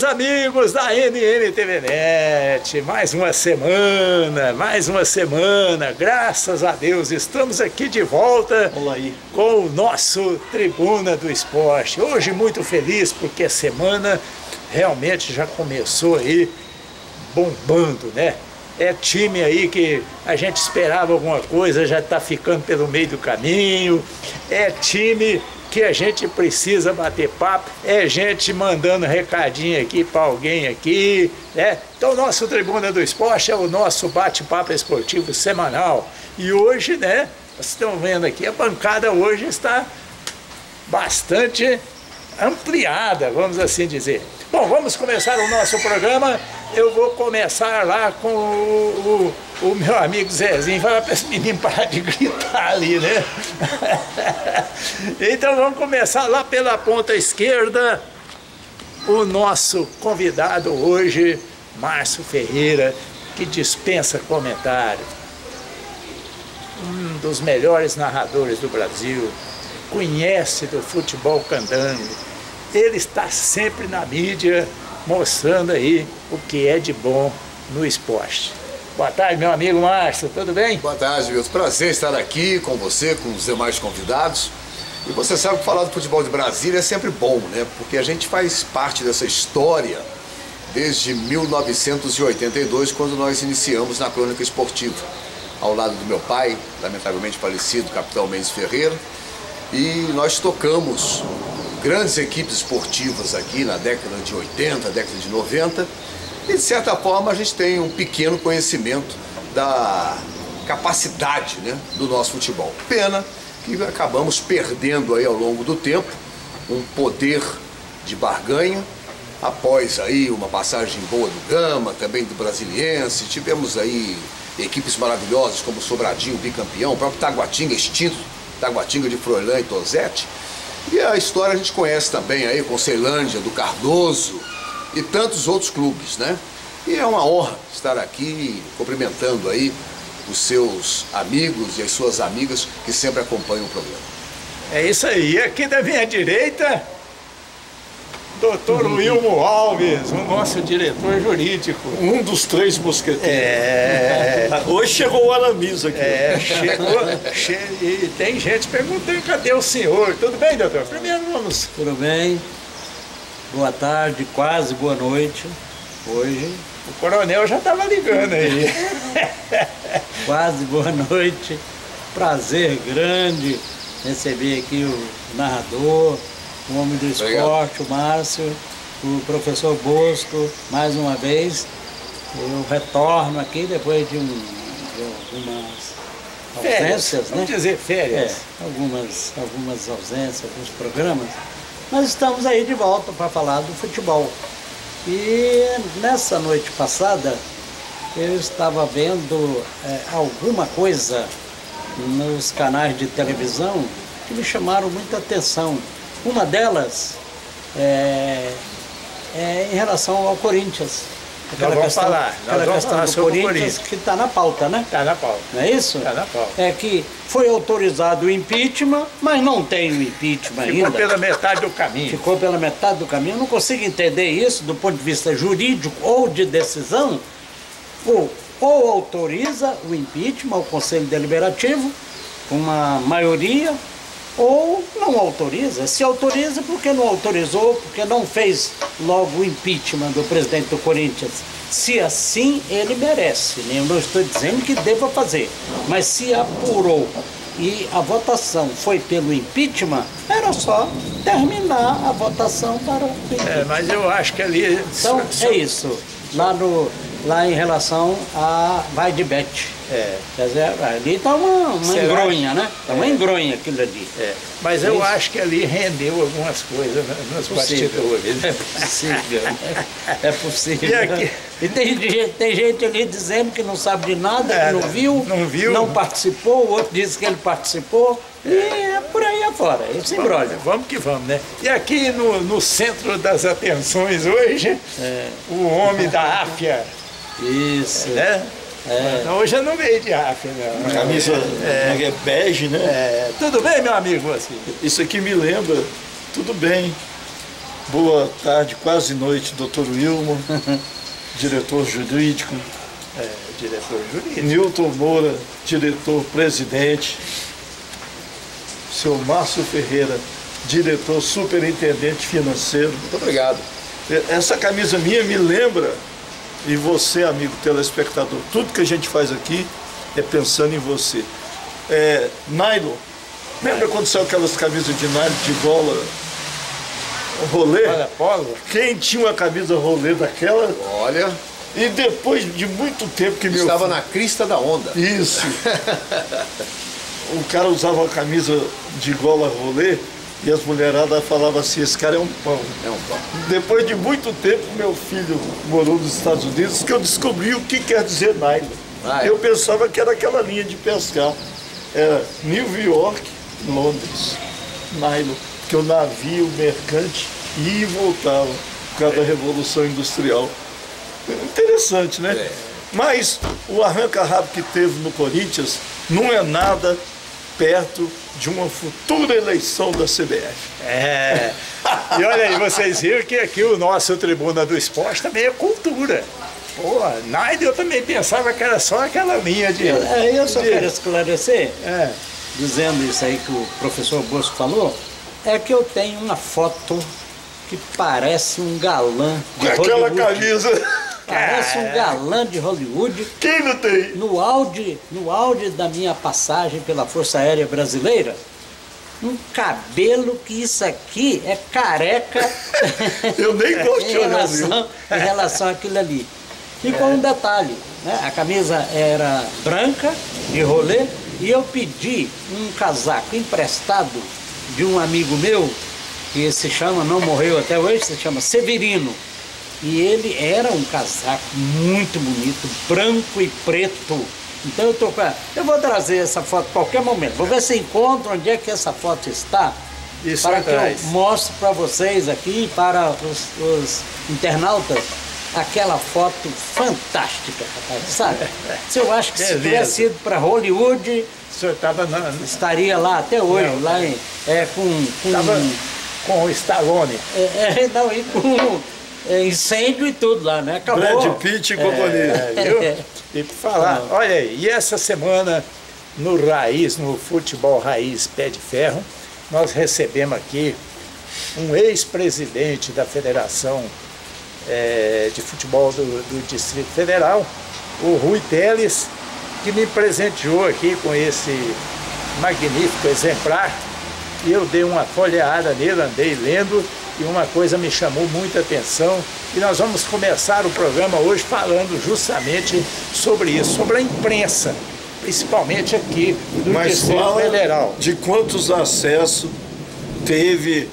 amigos da NN Net, mais uma semana, graças a Deus, estamos aqui de volta com o nosso Tribuna do Esporte. Hoje muito feliz porque a semana realmente já começou aí bombando, né? É time aí que a gente esperava alguma coisa, já está ficando pelo meio do caminho, é time que a gente precisa bater papo, é gente mandando recadinho aqui para alguém aqui, né? Então, nosso Tribuna do Esporte é o nosso bate-papo esportivo semanal. E hoje, né, vocês estão vendo aqui, a bancada hoje está bastante ampliada, vamos assim dizer. Bom, vamos começar o nosso programa. Eu vou começar lá com o meu amigo Zezinho. Fala para esse menino parar de gritar ali, né? Então vamos começar lá pela ponta esquerda. O nosso convidado hoje, Márcio Ferreira, que dispensa comentário. Um dos melhores narradores do Brasil. Conhece do futebol candango. Ele está sempre na mídia, mostrando aí o que é de bom no esporte. Boa tarde, meu amigo Márcio, tudo bem? Boa tarde, Wilson. Prazer estar aqui com você, com os demais convidados. E você sabe que falar do futebol de Brasília é sempre bom, né? Porque a gente faz parte dessa história desde 1982, quando nós iniciamos na crônica esportiva, ao lado do meu pai, lamentavelmente falecido, capitão Mendes Ferreira. E nós tocamos grandes equipes esportivas aqui na década de 80, década de 90, e de certa forma a gente tem um pequeno conhecimento da capacidade, né, do nosso futebol. Pena que acabamos perdendo aí ao longo do tempo um poder de barganha, após aí uma passagem boa do Gama, também do Brasiliense. Tivemos aí equipes maravilhosas como o Sobradinho, bicampeão, o próprio Taguatinga, extinto Taguatinga de Froilã e Tosetti. E a história a gente conhece também aí com Ceilândia, do Cardoso e tantos outros clubes, né? E é uma honra estar aqui cumprimentando aí os seus amigos e as suas amigas que sempre acompanham o programa. É isso aí. Aqui da minha direita, Dr. Wilmo Alves, o nosso diretor jurídico. Um dos três mosqueteiros. Hoje chegou o Aramis aqui. E tem gente perguntando cadê o senhor. Tudo bem, doutor? Primeiro vamos. Tudo bem. Boa tarde, quase boa noite. Hoje. O coronel já estava ligando aí. Quase boa noite. Prazer grande receber aqui o narrador, o homem do esporte, o Márcio, o professor Bosco, mais uma vez. Eu retorno aqui depois de algumas ausências, né? Vamos dizer férias. Algumas ausências, alguns programas. Mas estamos aí de volta para falar do futebol. E nessa noite passada, eu estava vendo alguma coisa nos canais de televisão que me chamaram muita atenção. Uma delas é em relação ao Corinthians. Nós vamos falar sobre o Corinthians, que está na pauta, né? Está na pauta. Não é isso? Está na pauta. É que foi autorizado o impeachment, mas não tem o impeachment ainda. Ficou pela metade do caminho. Ficou pela metade do caminho. Eu não consigo entender isso do ponto de vista jurídico ou de decisão. Ou autoriza o impeachment, o Conselho Deliberativo, com uma maioria, ou não autoriza. Se autoriza, por que não autorizou? Porque não fez logo o impeachment do presidente do Corinthians. Se assim, ele merece. Eu não estou dizendo que deva fazer. Mas se apurou e a votação foi pelo impeachment, era só terminar a votação para o impeachment. Mas eu acho que ali... Então, é isso. Lá em relação a vai de bet. Quer dizer, ali está uma engronha, né? Está uma engronha aquilo ali. Mas eu acho que ali rendeu algumas coisas nos bastidores. É possível. É possível. E tem gente ali dizendo que não sabe de nada, que não viu, não participou, o outro diz que ele participou. E é por aí afora. Esse embrolho. Vamos que vamos, né? E aqui no centro das atenções hoje, o homem da Áfia. Isso. Né? Então, hoje eu não veio de Áfia, não. Camisa é bege, né? Tudo bem, meu amigo? Assim? Isso aqui me lembra, tudo bem. Boa tarde, quase noite, doutor Wilmo, diretor jurídico. Diretor jurídico. Nilton Moura, diretor-presidente. Seu Márcio Ferreira, diretor superintendente financeiro. Muito obrigado. Essa camisa minha me lembra, e você, amigo telespectador, tudo que a gente faz aqui é pensando em você. Nylon, lembra quando saiu aquelas camisas de nylon de gola rolê? Olha, polo. Quem tinha uma camisa rolê daquela? Olha, E depois de muito tempo que meu estava na crista da onda. Isso. O cara usava uma camisa de gola rolê e as mulheradas falavam assim, esse cara é um pão. É um pão. Depois de muito tempo, meu filho morou nos Estados Unidos, que eu descobri o que quer dizer nylon. Ah, é? Eu pensava que era aquela linha de pescar. Era New York, Londres, nylon. Que o navio mercante ia e voltava por causa da Revolução Industrial. Interessante, né? É. Mas o arranca-rabo que teve no Corinthians não é nada perto de uma futura eleição da CBF. E olha aí, vocês viram que aqui o nosso Tribuna do Esporte também é cultura. Pô, Nylon eu também pensava que era só aquela linha de... Eu só quero esclarecer, É. dizendo isso aí que o professor Bosco falou, é que eu tenho uma foto que parece um galã de Aquela Hollywood. camisa. Parece um galã de Hollywood. Quem não tem? No auge da minha passagem pela Força Aérea Brasileira, um cabelo que isso aqui é careca. Eu nem gosto de olhar, em relação àquilo ali. E com um detalhe, né? A camisa era branca, de rolê, e eu pedi um casaco emprestado de um amigo meu, que se chama, não morreu até hoje, se chama Severino. E ele era um casaco muito bonito, branco e preto. Então eu vou trazer essa foto a qualquer momento. Vou ver se encontro onde é que essa foto está. Isso para que atrás. eu mostre para vocês aqui, para os internautas, aquela foto fantástica, rapaz, sabe? Se eu acho que se Beleza. tivesse ido para Hollywood, O senhor estava estaria lá até hoje, Não. lá com o Stallone. não, e com incêndio e tudo lá, né? Acabou. Brad Pitt e companhia. Viu? E para falar, olha aí, e essa semana no Futebol Raiz Pé de Ferro, nós recebemos aqui um ex-presidente da Federação de Futebol do Distrito Federal, o Rui Teles, que me presenteou aqui com esse magnífico exemplar. E eu dei uma folheada nele, andei lendo, e uma coisa me chamou muita atenção. E nós vamos começar o programa hoje falando justamente sobre isso, sobre a imprensa, principalmente aqui do Mas Distrito fala Federal. de quantos acessos teve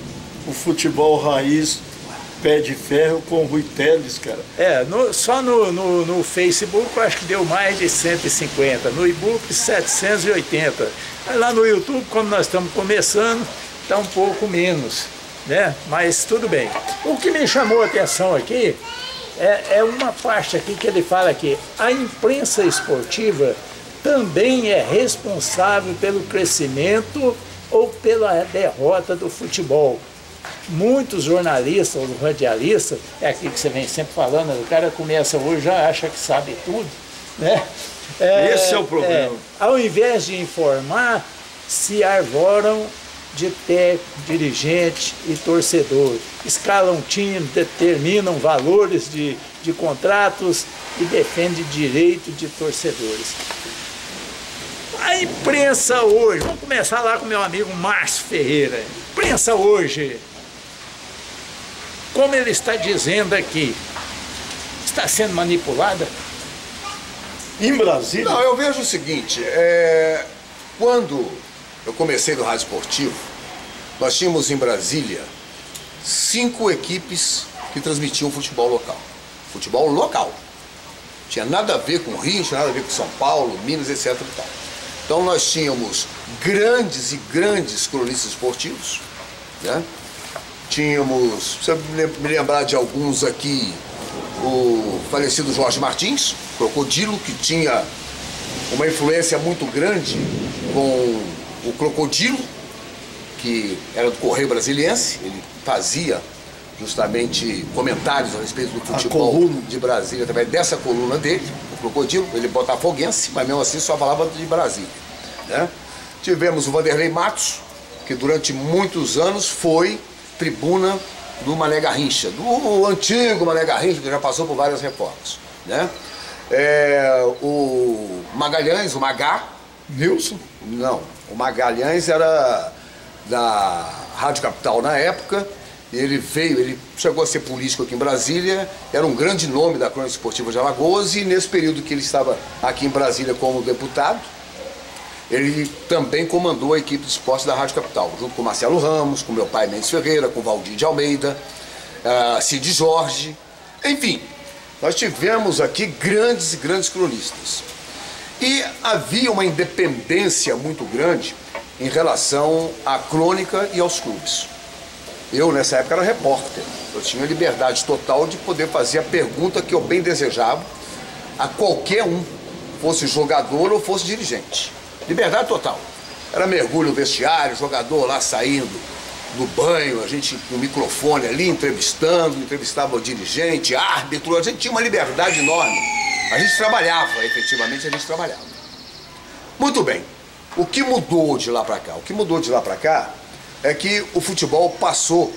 o futebol raiz Pé de Ferro com o Rui Teles, cara. Só no Facebook eu acho que deu mais de 150, no e-book 780. Mas lá no YouTube, como nós estamos começando, está um pouco menos, né? Mas tudo bem. O que me chamou a atenção aqui é uma parte aqui que ele fala que a imprensa esportiva também é responsável pelo crescimento ou pela derrota do futebol. Muitos jornalistas ou radialistas, é aquilo que você vem sempre falando, o cara começa hoje já acha que sabe tudo, né? Esse é o problema. Ao invés de informar, se arvoram de técnico, dirigente e torcedor. Escalam time, determinam valores de contratos e defendem direito de torcedores. A imprensa hoje, vamos começar lá com meu amigo Márcio Ferreira. Imprensa hoje, como ele está dizendo aqui, está sendo manipulada? Em Brasília? Não, eu vejo o seguinte, quando eu comecei no rádio esportivo, nós tínhamos em Brasília 5 equipes que transmitiam futebol local. Futebol local. Tinha nada a ver com o Rio, tinha nada a ver com São Paulo, Minas, etc. E tal. Então nós tínhamos grandes e grandes cronistas esportivos, né? Tínhamos, se eu me lembrar de alguns aqui, o falecido Jorge Martins, Crocodilo, que tinha uma influência muito grande com o Crocodilo, que era do Correio Brasiliense, ele fazia justamente comentários a respeito do futebol de Brasília, através dessa coluna dele, o Crocodilo, ele botafoguense, mas mesmo assim só falava de Brasília, né? Tivemos o Vanderlei Matos, que durante muitos anos foi tribuna do Mané Garrincha, do antigo Mané Garrincha, que já passou por várias reformas, né? O Magalhães, o Magá, Nilson? Não, o Magalhães era da Rádio Capital na época. Ele chegou a ser político aqui em Brasília, era um grande nome da crônica esportiva de Alagoas, e nesse período que ele estava aqui em Brasília como deputado, ele também comandou a equipe de esporte da Rádio Capital, junto com Marcelo Ramos, com meu pai Mendes Ferreira, com Valdir de Almeida, Cid Jorge, enfim, nós tivemos aqui grandes cronistas. E havia uma independência muito grande em relação à crônica e aos clubes. Eu, nessa época, era repórter. Eu tinha liberdade total de poder fazer a pergunta que eu bem desejava a qualquer um, fosse jogador ou fosse dirigente. Liberdade total. Era mergulho no vestiário, jogador lá saindo do banho, a gente com o microfone ali entrevistava o dirigente, árbitro, a gente tinha uma liberdade enorme. A gente trabalhava, efetivamente a gente trabalhava. Muito bem. O que mudou de lá para cá? O que mudou de lá para cá é que o futebol passou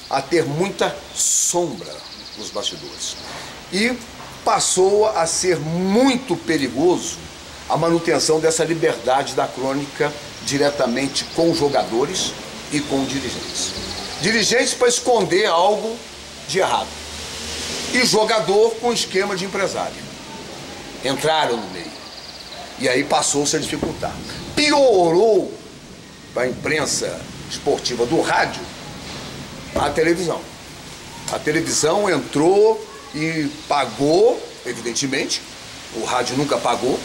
a ter muita sombra nos bastidores. E passou a ser muito perigoso a manutenção dessa liberdade da crônica diretamente com jogadores e com dirigentes. Dirigentes para esconder algo de errado. E jogador com esquema de empresário. Entraram no meio. E aí passou-se a dificultar. Piorou para a imprensa esportiva do rádio a televisão. A televisão entrou e pagou, evidentemente, o rádio nunca pagou,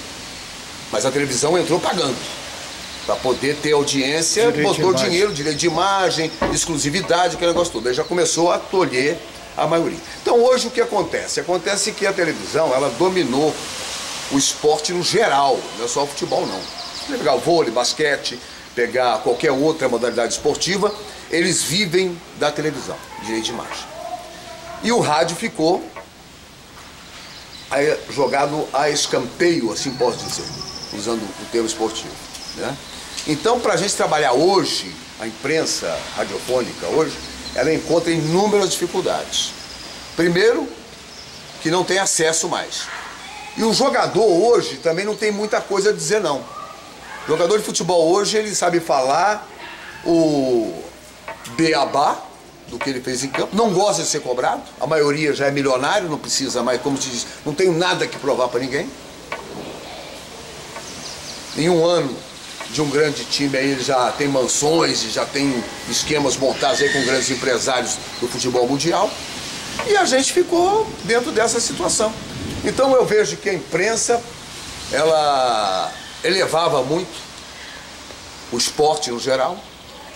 mas a televisão entrou pagando. Para poder ter audiência, botou dinheiro, direito de imagem, exclusividade, aquele negócio todo. Aí já começou a tolher a maioria. Então hoje o que acontece? Acontece que a televisão, ela dominou o esporte no geral, não é só o futebol não. Se você pegar o vôlei, basquete, pegar qualquer outra modalidade esportiva, eles vivem da televisão, direito de imagem. E o rádio ficou jogado a escanteio, assim posso dizer, usando o termo esportivo, né? Então, para a gente trabalhar hoje, a imprensa radiofônica hoje, ela encontra inúmeras dificuldades. Primeiro, que não tem acesso mais. E o jogador hoje também não tem muita coisa a dizer não. O jogador de futebol hoje, ele sabe falar o beabá do que ele fez em campo, não gosta de ser cobrado, a maioria já é milionário, não precisa mais, como se diz, não tem nada que provar para ninguém. Em um ano de um grande time aí, ele já tem mansões e já tem esquemas montados aí com grandes empresários do futebol mundial, e a gente ficou dentro dessa situação. Então eu vejo que a imprensa, ela elevava muito o esporte no geral,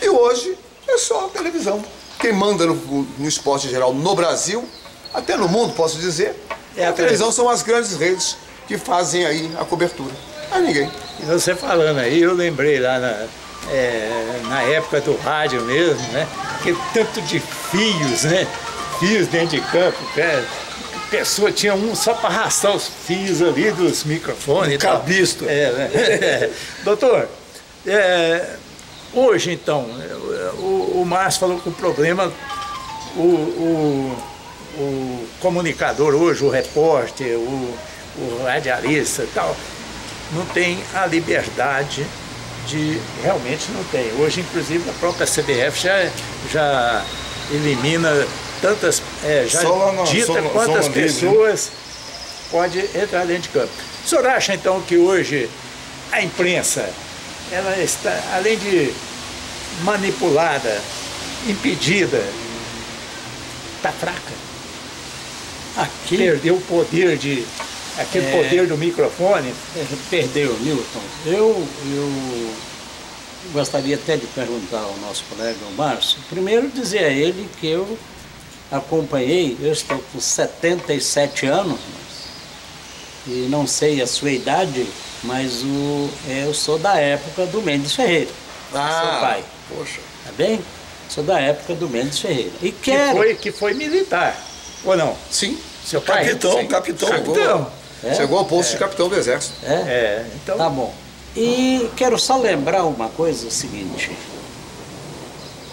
e hoje é só a televisão. Quem manda no esporte em geral no Brasil, até no mundo, posso dizer, a televisão são as grandes redes que fazem aí a cobertura. Mas ninguém. E você falando aí, eu lembrei lá na época do rádio mesmo, né? Que tanto de fios, né? Fios dentro de campo, cara. A pessoa tinha um só para arrastar os fios ali dos microfones. Cabisto. Doutor, hoje então, o Márcio falou que o problema, o comunicador hoje, o repórter, o radialista e tal, não tem a liberdade de, realmente não tem. Hoje, inclusive, a própria CBF já elimina tantas, já dita quantas pessoas podem entrar dentro de campo. O senhor acha então que hoje a imprensa, ela está, além de manipulada, impedida, está fraca? Aqui perdeu o poder de... aquele poder do microfone? Perdeu, Newton. Eu gostaria até de perguntar ao nosso colega, o Márcio, primeiro dizer a ele que eu acompanhei, eu estou com 77 anos, e não sei a sua idade, mas eu sou da época do Mendes Ferreira, seu pai. Poxa. Tá bem? Sou da época do Mendes Ferreira. E Que foi militar, ou não? Sim. Seu pai? Capitão, Sim. capitão. Chegou ao posto de capitão do Exército. Então... Tá bom. E quero só lembrar uma coisa, o seguinte.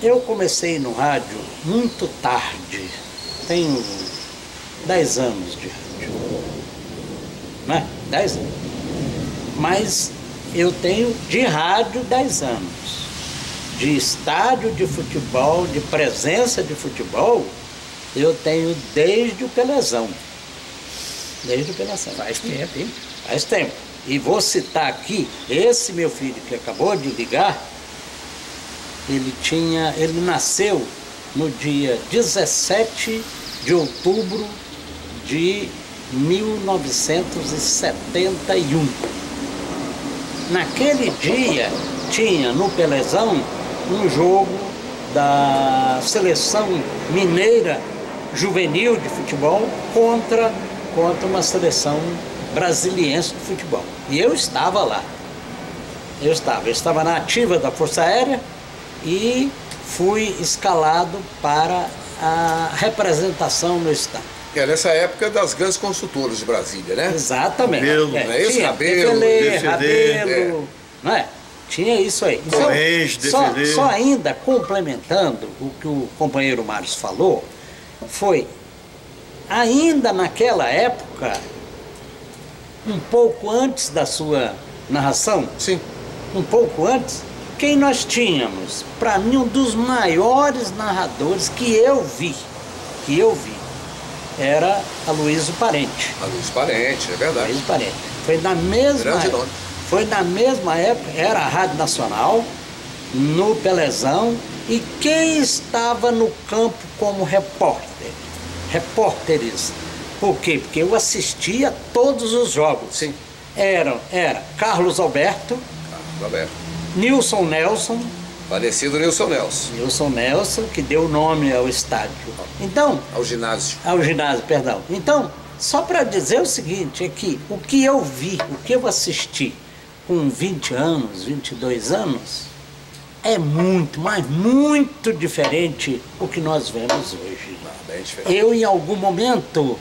Eu comecei no rádio muito tarde. Tenho 10 anos de rádio. Né? 10 anos. Mas eu tenho de rádio 10 anos. De estádio de futebol, de presença de futebol, eu tenho desde o Pelezão. Desde o Pelezão. Faz tempo, hein? Faz tempo. E vou citar aqui, esse meu filho que acabou de ligar, ele nasceu no dia 17 de outubro de 1971. Naquele dia tinha no Pelezão um jogo da seleção mineira juvenil de futebol contra uma seleção brasiliense de futebol. E eu estava lá. Eu estava na ativa da Força Aérea e fui escalado para a representação no estado. Que é nessa época das grandes construtoras de Brasília, né? Exatamente. Rabelo, não é isso? Tinha Rabelo, Rabelo, não é? Tinha isso aí. Então, só ainda complementando o que o companheiro Márcio falou, foi ainda naquela época, um pouco antes da sua narração, Sim. um pouco antes, quem nós tínhamos? Para mim, um dos maiores narradores que eu vi, era Aloysio Parente. Aloysio Parente, é verdade. Aloysio Parente. Foi na mesma época, era a Rádio Nacional, no Pelezão, e quem estava no campo como repórteres. Por quê? Porque eu assistia todos os jogos. Sim. Era Carlos Alberto, Nilson Nelson. Falecido Nilson Nelson. Nilson Nelson, que deu nome ao estádio. Então... Ao ginásio. Ao ginásio, perdão. Então, só para dizer o seguinte, é que o que eu vi, o que eu assisti com 20 anos, 22 anos, é muito, mas muito diferente do que nós vemos hoje. Bem diferente. Eu, em algum momento,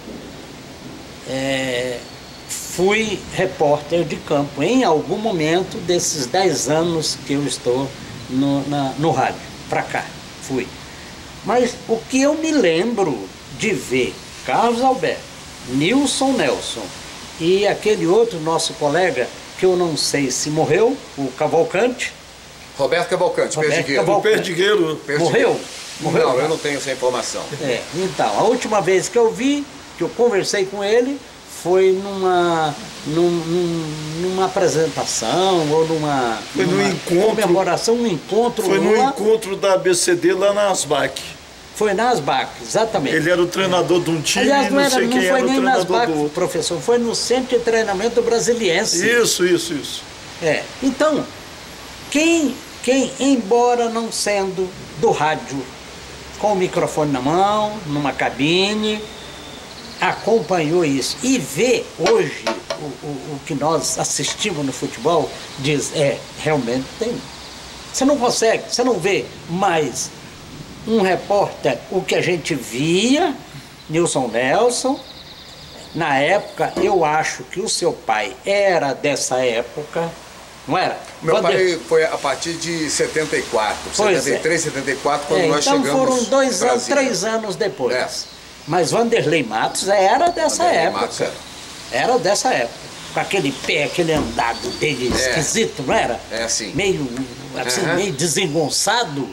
fui repórter de campo, em algum momento desses 10 anos que eu estou no rádio, para cá, fui. Mas o que eu me lembro de ver Carlos Alberto, Nilson Nelson e aquele outro nosso colega, que eu não sei se morreu, o Cavalcante. Roberto Cavalcante, Perdigueiro. O Perdigueiro. Morreu? Não, eu não tenho essa informação. Então, a última vez que eu vi, que eu conversei com ele, foi numa apresentação ou numa comemoração, um encontro. Foi no encontro da ABCD lá na ASBAC. Foi na ASBAC, exatamente. Ele era o treinador de um time, aliás, não sei quem era o treinador do outro. Não foi nem na ASBAC, professor, foi no Centro de Treinamento Brasiliense. Isso. Então, quem, embora não sendo do rádio, com o microfone na mão, numa cabine, acompanhou isso e vê hoje o que nós assistimos no futebol, diz, realmente tem. Você não consegue, você não vê mais um repórter, o que a gente via, Nilson Nelson. Na época, eu acho que o seu pai era dessa época, não era? Meu pai foi a partir de 74, 73, 74, quando nós chegamos. Então foram 2 anos, 3 anos depois. Mas Vanderlei Matos era dessa época. Era dessa época. Com aquele pé, aquele andado dele esquisito, não era? Assim. Meio desengonçado.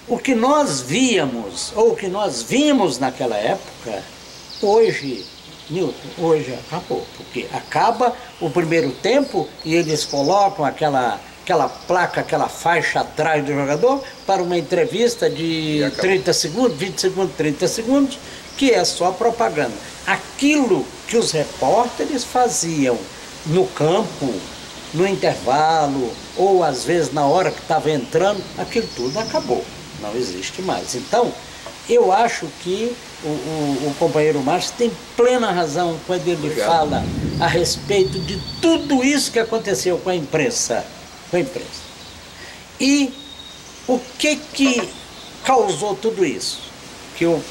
O que nós víamos, ou o que nós vimos naquela época, hoje, Nilton, hoje acabou. Porque acaba o primeiro tempo e eles colocam aquela placa, aquela faixa atrás do jogador para uma entrevista de 30 segundos, 20 segundos, 30 segundos, que é só propaganda. Aquilo que os repórteres faziam no campo, no intervalo, ou às vezes na hora que estava entrando, aquilo tudo acabou, não existe mais. Então, eu acho que o companheiro Márcio tem plena razão quando ele fala a respeito de tudo isso que aconteceu com a imprensa. E o que causou tudo isso, que eu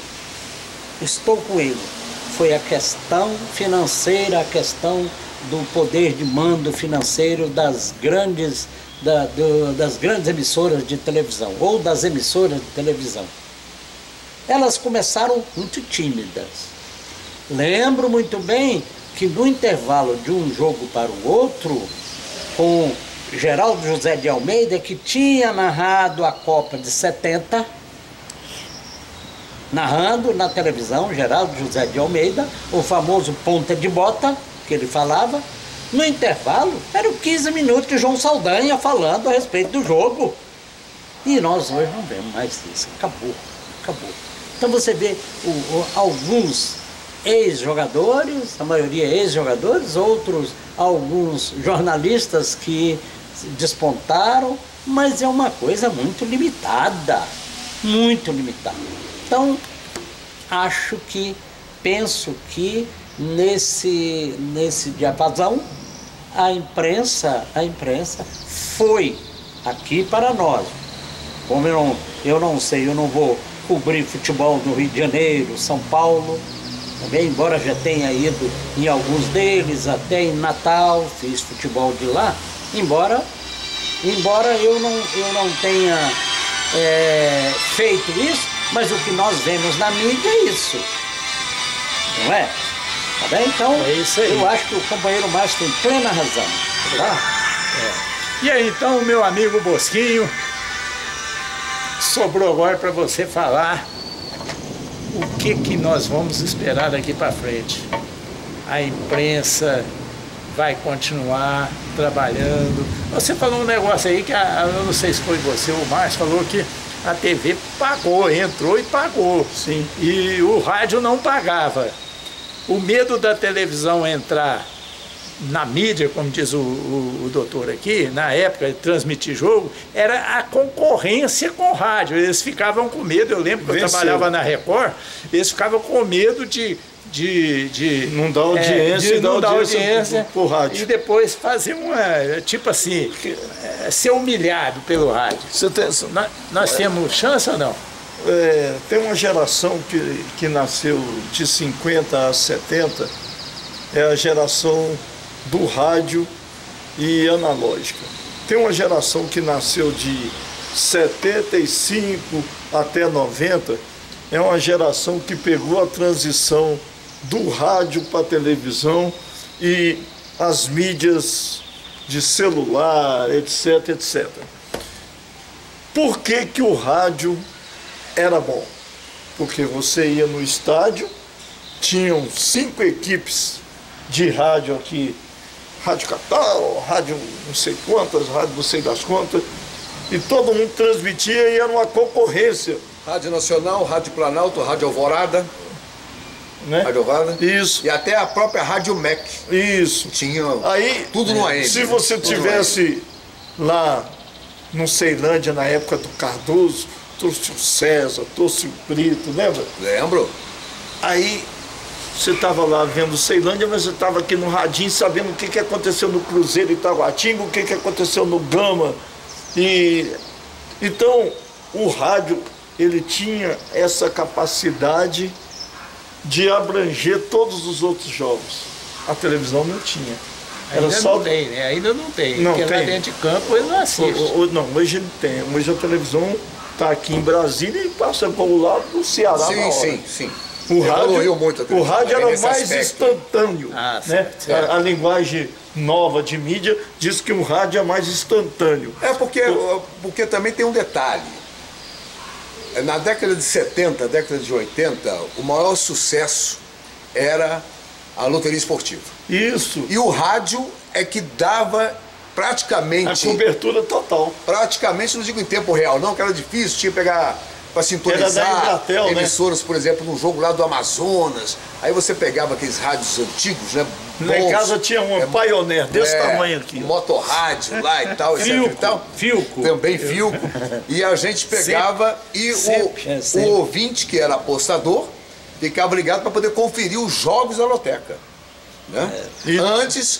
estou com ele, foi a questão financeira, a questão do poder de mando financeiro das grandes emissoras de televisão, ou das emissoras de televisão. Elas começaram muito tímidas. Lembro muito bem que no intervalo de um jogo para o outro, com Geraldo José de Almeida, que tinha narrado a Copa de 70, narrando na televisão, Geraldo José de Almeida, o famoso ponta de bota, que ele falava, no intervalo, eram 15 minutos de João Saldanha falando a respeito do jogo. E nós hoje não vemos mais isso, acabou. Então você vê alguns ex-jogadores, a maioria ex-jogadores, alguns jornalistas que despontaram, mas é uma coisa muito limitada, muito limitada. Então, penso que nesse diapasão, a imprensa foi aqui para nós. Como eu não sei, eu não vou cobrir futebol no Rio de Janeiro, São Paulo, também, embora já tenha ido em alguns deles, até em Natal, fiz futebol de lá, embora eu não tenha feito isso, mas o que nós vemos na mídia é isso, não é? Tá bem? Então, é isso aí. Eu acho que o companheiro Márcio tem plena razão. Tá? E aí, então, meu amigo Bosquinho, sobrou agora para você falar o que nós vamos esperar daqui para frente. A imprensa vai continuar trabalhando. Você falou um negócio aí que, eu não sei se foi você ou o Márcio, falou que a TV pagou, entrou e pagou. Sim. E o rádio não pagava. O medo da televisão entrar na mídia, como diz o doutor aqui, na época de transmitir jogo, era a concorrência com o rádio. Eles ficavam com medo, eu lembro que eu trabalhava na Record, eles ficavam com medo de não dar audiência, não dar audiência pro rádio. E depois fazer tipo assim, ser humilhado pelo rádio. Nós temos chance ou não? Tem uma geração que nasceu de 50 a 70, é a geração do rádio e analógica. Tem uma geração que nasceu de 75 até 90, é uma geração que pegou a transição do rádio para a televisão e as mídias de celular, etc, etc. Por que o rádio era bom? Porque você ia no estádio, tinham 5 equipes de rádio aqui, Rádio Capital, rádio não sei quantas, rádio não sei das quantas, e todo mundo transmitia e era uma concorrência. Rádio Nacional, Rádio Planalto, Rádio Alvorada, né? Rádio Alvorada. Isso. E até a própria Rádio MEC. Isso. Tinha aí, tudo no AM. Se você tivesse lá no Ceilândia, na época do Cardoso, trouxe o César, trouxe o Brito, lembra? Lembro. Aí você estava lá vendo Ceilândia, mas você estava aqui no radinho sabendo o que aconteceu no Cruzeiro Itaguatinga, o que aconteceu no Gama. Então, o rádio, ele tinha essa capacidade de abranger todos os outros jogos. A televisão não tinha. Ainda não tem, né? Ainda não tem. Não porque tem. Lá dentro de campo ele não assiste. Não, hoje ele tem. Hoje a televisão está aqui em Brasília e passa para o lado do Ceará na hora. Sim. O rádio, muito o rádio era mais aspecto instantâneo. Né? Certo. A linguagem nova de mídia diz que o rádio é mais instantâneo. Porque também tem um detalhe. Na década de 70, década de 80, o maior sucesso era a loteria esportiva. Isso. E o rádio é que dava praticamente... A cobertura total. Praticamente, não digo em tempo real, não, que era difícil, tinha que pegar para sintonizar Embratel, emissoras, né? Por exemplo, num jogo lá do Amazonas. Aí você pegava aqueles rádios antigos, né? Lá em casa tinha uma Pioneer desse tamanho aqui. Motorrádio lá e tal, etc e tal. Filco. Também Filco. E a gente pegava o ouvinte, que era apostador, ficava ligado para poder conferir os jogos da loteca. Né?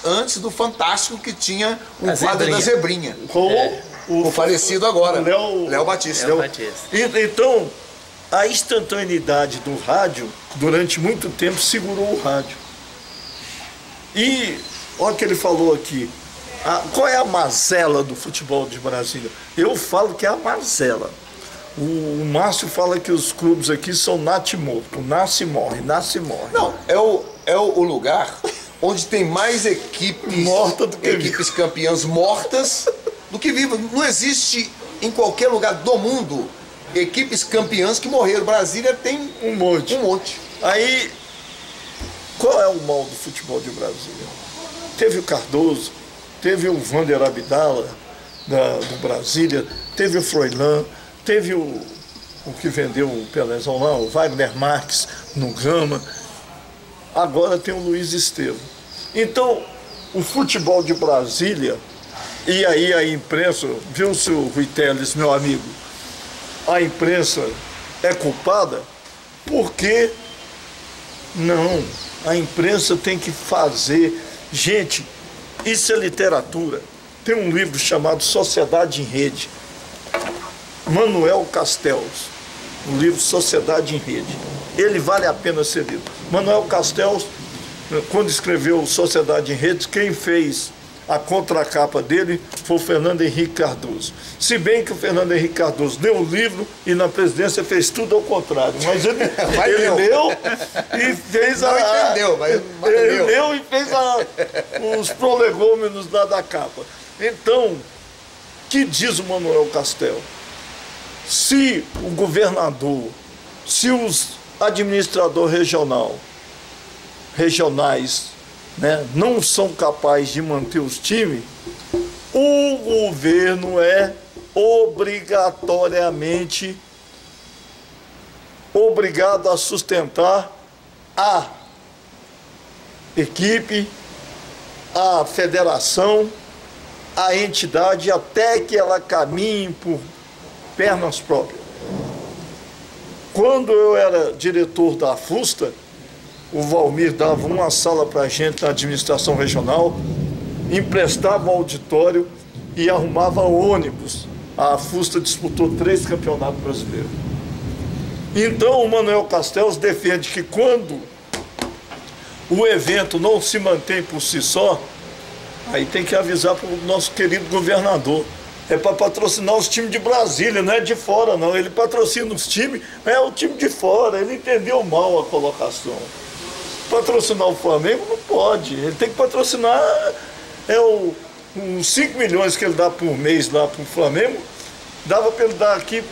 Antes do Fantástico, que tinha um quadro da Zebrinha. o falecido agora, Léo Batista. Então, a instantaneidade do rádio, durante muito tempo, segurou o rádio. E, olha o que ele falou aqui, qual é a mazela do futebol de Brasília? Eu falo que é a mazela. O Márcio fala que os clubes aqui são natimorto, nasce e morre, nasce e morre. Não, é o lugar onde tem mais equipes campeãs mortas do que vivas. Não existe em qualquer lugar do mundo equipes campeãs que morreram. Brasília tem um monte. Aí, qual é o mal do futebol de Brasília? Teve o Cardoso, teve o Vander Abdala do Brasília, teve o Froilán, teve o que vendeu o Pelézão lá, o Wagner Marques no Gama. Agora tem o Luiz Estevam. Então, o futebol de Brasília, e aí a imprensa, viu, seu Rui Teles, meu amigo, a imprensa é culpada? Porque não, a imprensa tem que fazer. Gente, isso é literatura. Tem um livro chamado Sociedade em Rede, Manuel Castells, o livro Sociedade em Rede. Ele vale a pena ser lido. Manuel Castells, quando escreveu Sociedade em Rede, quem fez a contracapa dele foi o Fernando Henrique Cardoso. Se bem que o Fernando Henrique Cardoso leu o livro e na presidência fez tudo ao contrário. Mas ele leu e fez ele leu e fez os prolegômenos lá da capa. Então, que diz o Manuel Castells? Se o governador, se os administradores regionais, né, não são capazes de manter os times, o governo é obrigatoriamente obrigado a sustentar a equipe, a federação, a entidade, até que ela caminhe por pernas próprias. Quando eu era diretor da FUSTA, o Valmir dava uma sala para a gente na administração regional, emprestava um auditório e arrumava ônibus. A FUSTA disputou 3 campeonatos brasileiros. Então o Manuel Castells defende que quando o evento não se mantém por si só, aí tem que avisar para o nosso querido governador. É para patrocinar os times de Brasília, não é de fora não. Ele patrocina os times, é o time de fora. Ele entendeu mal a colocação. Patrocinar o Flamengo não pode. Ele tem que patrocinar uns 5 milhões que ele dá por mês lá para o Flamengo. Dava para ele dar aqui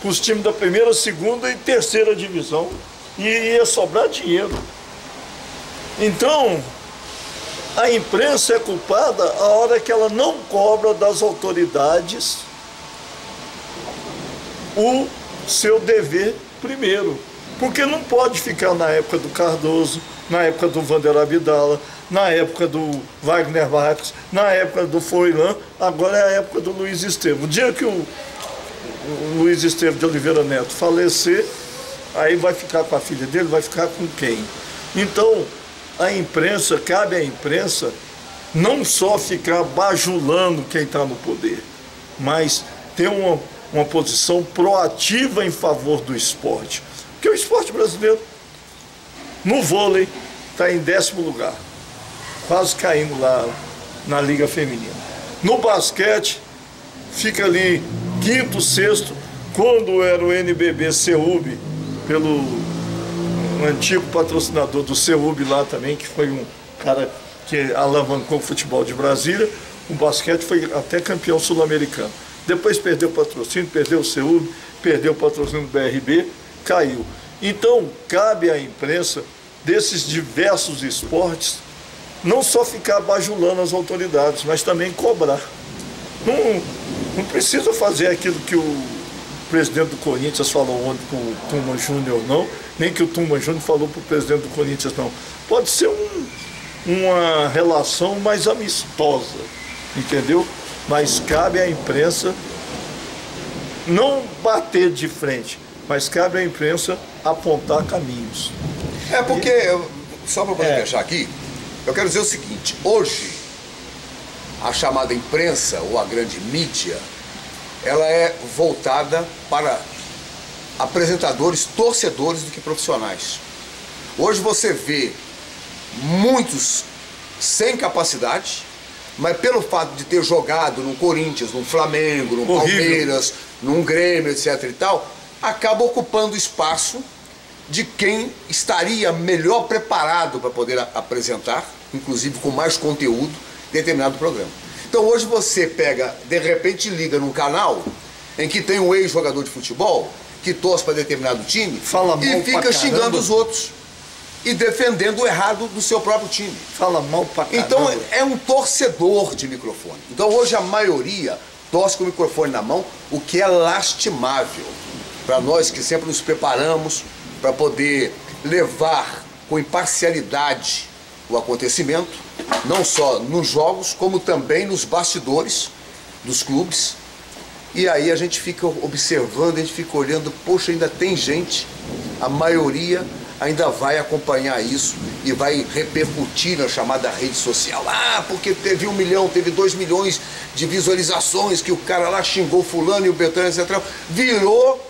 para os times da primeira, segunda e terceira divisão. E ia sobrar dinheiro. Então, a imprensa é culpada a hora que ela não cobra das autoridades o seu dever primeiro. Porque não pode ficar na época do Cardoso, na época do Vander Abdala, na época do Wagner Marques, na época do Froilán, agora é a época do Luiz Estevam. O dia que o Luiz Estevam de Oliveira Neto falecer, aí vai ficar com a filha dele, vai ficar com quem? Então, a imprensa, cabe à imprensa não só ficar bajulando quem está no poder, mas ter uma posição proativa em favor do esporte. Porque o esporte brasileiro, no vôlei, está em 10º lugar, quase caindo lá na Liga Feminina. No basquete, fica ali 5º, 6º, quando era o NBB CEUB, pelo antigo patrocinador do CEUB lá também, que foi um cara que alavancou o futebol de Brasília, o basquete foi até campeão sul-americano. Depois perdeu o patrocínio, perdeu o CEUB, perdeu o patrocínio do BRB, caiu. Então, cabe à imprensa desses diversos esportes não só ficar bajulando as autoridades, mas também cobrar. Não precisa fazer aquilo que o presidente do Corinthians falou ontem com o Tuma Júnior, não, nem que o Tuma Júnior falou para o presidente do Corinthians, não. Pode ser uma relação mais amistosa, entendeu? Mas cabe à imprensa não bater de frente, mas cabe à imprensa apontar caminhos. É porque, só para poder fechar aqui, eu quero dizer o seguinte: hoje, a chamada imprensa, ou a grande mídia, ela é voltada para apresentadores, torcedores do que profissionais. Hoje você vê muitos sem capacidade, mas pelo fato de ter jogado no Corinthians, no Flamengo, no Palmeiras, num Grêmio, etc. e tal, acaba ocupando espaço de quem estaria melhor preparado para poder apresentar, inclusive com mais conteúdo, determinado programa. Então hoje você pega, de repente liga num canal em que tem um ex-jogador de futebol que torce para determinado time e fica xingando os outros e defendendo o errado do seu próprio time. Fala mal pra caramba. Então é um torcedor de microfone. Então hoje a maioria torce com o microfone na mão, o que é lastimável para nós que sempre nos preparamos para poder levar com imparcialidade o acontecimento, não só nos jogos, como também nos bastidores dos clubes. E aí a gente fica observando, a gente fica olhando, poxa, ainda tem gente, a maioria ainda vai acompanhar isso e vai repercutir na chamada rede social. Ah, porque teve 1 milhão, teve 2 milhões de visualizações, que o cara lá xingou fulano e o Beltrano, etc. Virou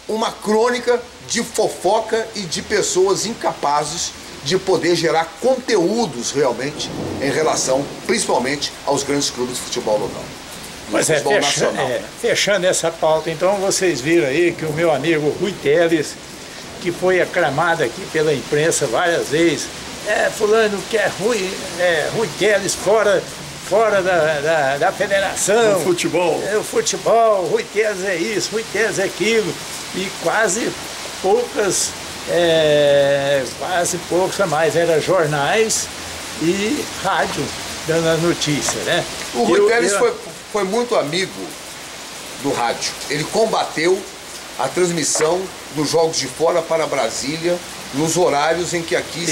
uma crônica de fofoca e de pessoas incapazes de poder gerar conteúdos realmente em relação, principalmente, aos grandes clubes de futebol local. Mas fechando essa pauta, então vocês viram aí que o meu amigo Rui Teles, que foi aclamado aqui pela imprensa várias vezes, fulano que é Rui Teles fora da federação. O futebol. O futebol, Rui Teles é isso, Rui Teles é aquilo. E quase poucos a mais, era jornais e rádio dando a notícia, né? O Rui Teles foi muito amigo do rádio. Ele combateu a transmissão dos jogos de fora para Brasília nos horários em que aqui